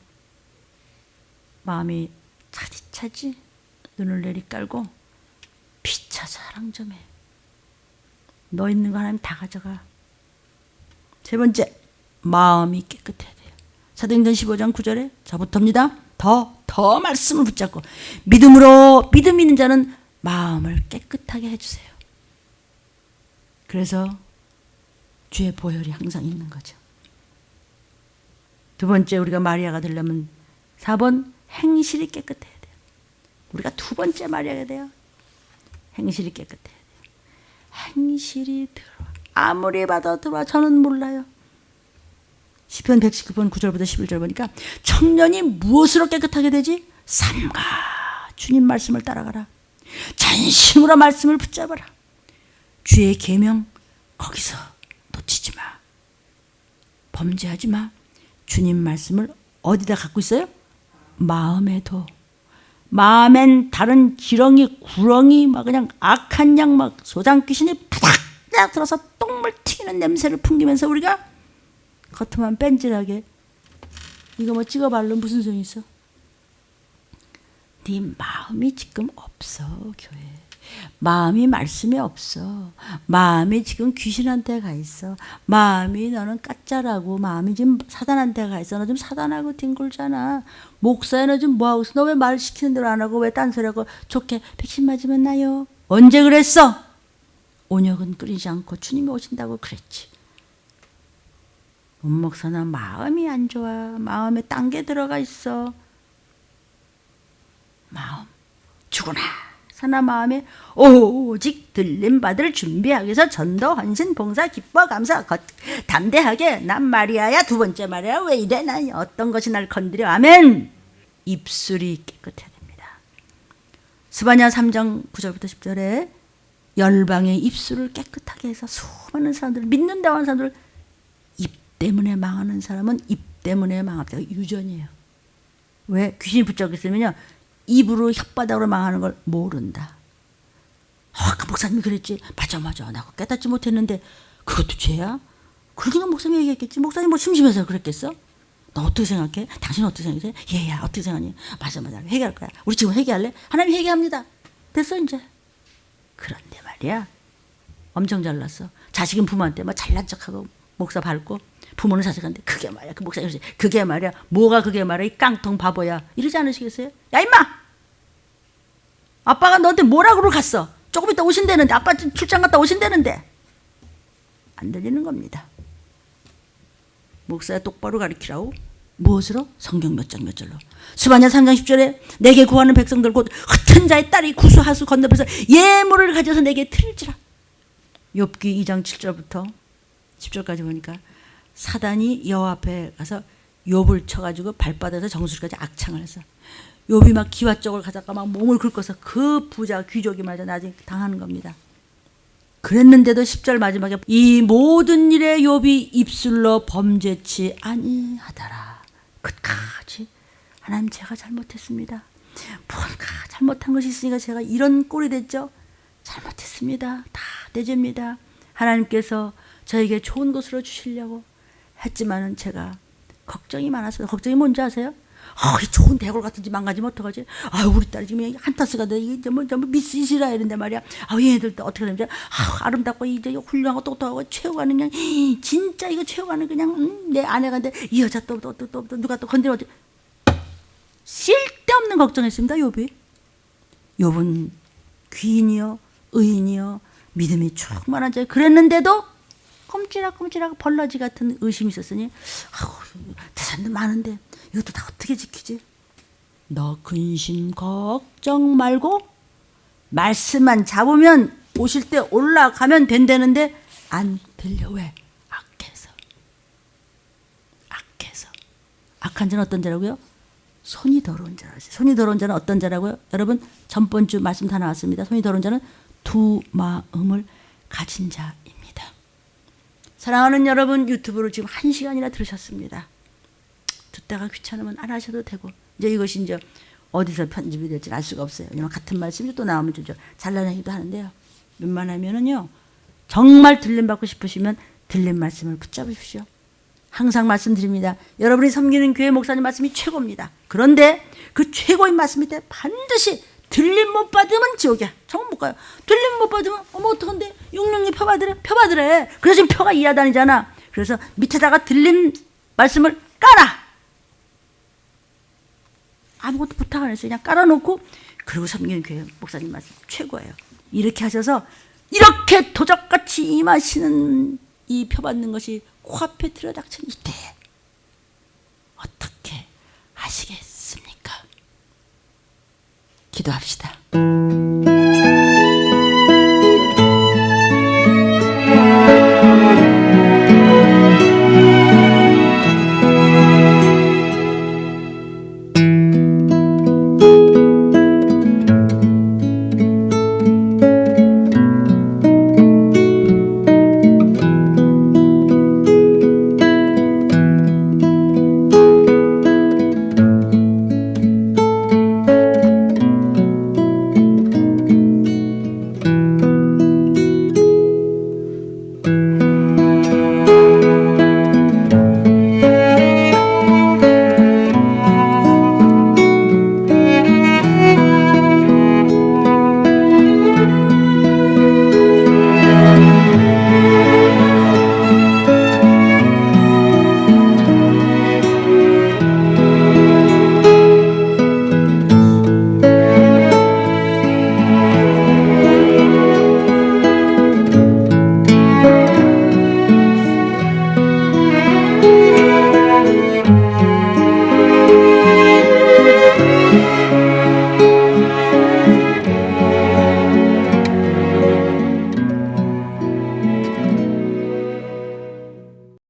Speaker 1: 마음이 차디차지 눈을 내리깔고 피차 사랑 좀 해. 너 있는 거 하나님 다 가져가. 세 번째 마음이 깨끗해야 돼요. 사도행전 15장 9절에 저부터입니다. 더 말씀을 붙잡고 믿음 있는 자는 마음을 깨끗하게 해주세요. 그래서 주의 보혈이 항상 있는 거죠. 두 번째 우리가 마리아가 되려면 4번 행실이 깨끗해야 돼요. 우리가 두 번째 마리아가 돼요. 행실이 깨끗해야 돼요. 행실이 들어와. 아무리 봐도 들어와. 저는 몰라요. 시편 119편 9절부터 11절 보니까 청년이 무엇으로 깨끗하게 되지? 삼가 주님 말씀을 따라가라. 전심으로 말씀을 붙잡아라. 주의 계명 거기서 놓치지 마. 범죄하지 마. 주님 말씀을 어디다 갖고 있어요? 마음에 둬. 마음엔 다른 지렁이, 구렁이, 막 그냥 악한 양, 막 소장 귀신이 푸닥 들어서 똥물 튀기는 냄새를 풍기면서 우리가 겉으만 뺀질하게 이거 뭐 찍어 바르면 무슨 소용이 있어? 네 마음이 지금 없어. 교회 마음이 말씀이 없어. 마음이 지금 귀신한테 가 있어. 마음이 너는 까짜라고. 마음이 지금 사단한테 가 있어. 너 지금 사단하고 뒹굴잖아. 목사야 너 지금 뭐하고 있어? 너 왜 말 시키는 대로 안 하고 왜 딴소리하고 좋게 백신 맞으면 나요. 언제 그랬어? 온역은 끓이지 않고 주님이 오신다고 그랬지. 목사는 마음이 안 좋아. 마음에 딴 게 들어가 있어. 마음 죽으나 사나 마음에 오직 들림받을 준비하기 위해서 전도 헌신 봉사 기뻐 감사 담대하게 난 마리아야. 두 번째 마리아 왜 이래? 난 어떤 것이 날 건드려. 아멘. 입술이 깨끗해야 됩니다. 스바냐 3장 9절부터 10절에 열방의 입술을 깨끗하게 해서 수많은 사람들 믿는다고 하는 사람들 입 때문에 망하는 사람은 입 때문에 망합니다. 유전이에요. 왜? 귀신이 붙잡고 있으면요 입으로 혓바닥으로 망하는 걸 모른다. 그 목사님이 그랬지. 맞아 나 깨닫지 못했는데 그것도 죄야? 그러니까 목사님이 얘기했겠지. 목사님 뭐 심심해서 그랬겠어? 너 어떻게 생각해? 당신은 어떻게 생각해? 얘야 어떻게 생각하니? 맞아 회개할 거야. 우리 지금 회개할래? 하나님 회개합니다. 됐어 이제. 그런데 말이야 엄청 잘났어. 자식은 부모한테 막 잘난 척하고 목사 밟고 부모는 자식한테 그게 말이야. 그 목사님 그게 말이야. 뭐가 그게 말이야. 이 깡통 바보야. 이러지 않으시겠어요? 야 임마! 아빠가 너한테 뭐라고 갔어? 조금 이따 오신다는데. 아빠 출장 갔다 오신다는데. 안 들리는 겁니다. 목사야 똑바로 가르치라고. 무엇으로? 성경 몇 장 몇 절로. 스바냐 3장 10절에 내게 구하는 백성들 곧 흩은 자의 딸이 구수하수 건너편에서 예물을 가져서 내게 드릴지라. 욥기 2장 7절부터 10절까지 보니까 사단이 여호와 앞에 가서 욥을 쳐가지고 발바닥에서 정수리까지 악창을 했어. 욥이 막 기와 쪽을 가다가 막 몸을 긁어서 그 부자 귀족이 말이야 나중에 당하는 겁니다. 그랬는데도 10절 마지막에 이 모든 일에 욥이 입술로 범죄치 아니하더라. 끝까지 하나님 제가 잘못했습니다. 뭔가 잘못한 것이 있으니까 제가 이런 꼴이 됐죠. 잘못했습니다. 다 내 죄입니다. 하나님께서 저에게 좋은 것으로 주시려고 했지만은 제가 걱정이 많았어요. 걱정이 뭔지 아세요? 이 좋은 대골 같은 집 망가지면 어떡하지? 우리 딸이 지금 한타스가 돼. 이게 전부 미스 이스라엘인데 말이야. 얘네들 어떻게 되는지. 아름답고 이제 훌륭하고 똑똑하고 최고가는 그냥 진짜 이거 최고가는 그냥 내 아내가인데 이 여자 또 누가 또 건드려지. 쓸데없는 걱정했습니다. 욥이. 욥은 귀인이요 의인이요 믿음이 충만한 자. 그랬는데도 꼼지락꼼지락 벌러지 같은 의심이 있었으니 재산도 많은데 이것도 다 어떻게 지키지? 너 근심 걱정 말고 말씀만 잡으면 오실 때 올라가면 된다는데 안 들려. 왜? 악해서. 악한 자는 어떤 자라고요? 손이 더러운 자라. 손이 더러운 자는 어떤 자라고요? 여러분 전번 주 말씀 다 나왔습니다. 손이 더러운 자는 두 마음을 가진 자입니다. 사랑하는 여러분, 유튜브를 지금 1시간이나 들으셨습니다. 듣다가 귀찮으면 안 하셔도 되고, 이제 이것이 이제 어디서 편집이 될지 알 수가 없어요. 왜냐면 같은 말씀이 또 나오면 좀 잘라내기도 하는데요. 웬만하면은요, 정말 들림 받고 싶으시면 들린 말씀을 붙잡으십시오. 항상 말씀드립니다. 여러분이 섬기는 교회 목사님 말씀이 최고입니다. 그런데 그 최고인 말씀 밑에 반드시 들림 못 받으면 지옥이야. 정말 못 가요. 들림 못 받으면 어머 어떡한데, 육령이 펴받으래. 그래서 지금 펴가 이하다니잖아. 그래서 밑에다가 들림 말씀을 깔아. 아무것도 부탁 안 했어요. 그냥 깔아놓고, 그리고 섬기는 교회 목사님 말씀 최고예요. 이렇게 하셔서 이렇게 도적같이 임하시는 이 펴받는 것이 코앞에 들여닥친 이때 어떻게 하시겠습니까? 기도합시다.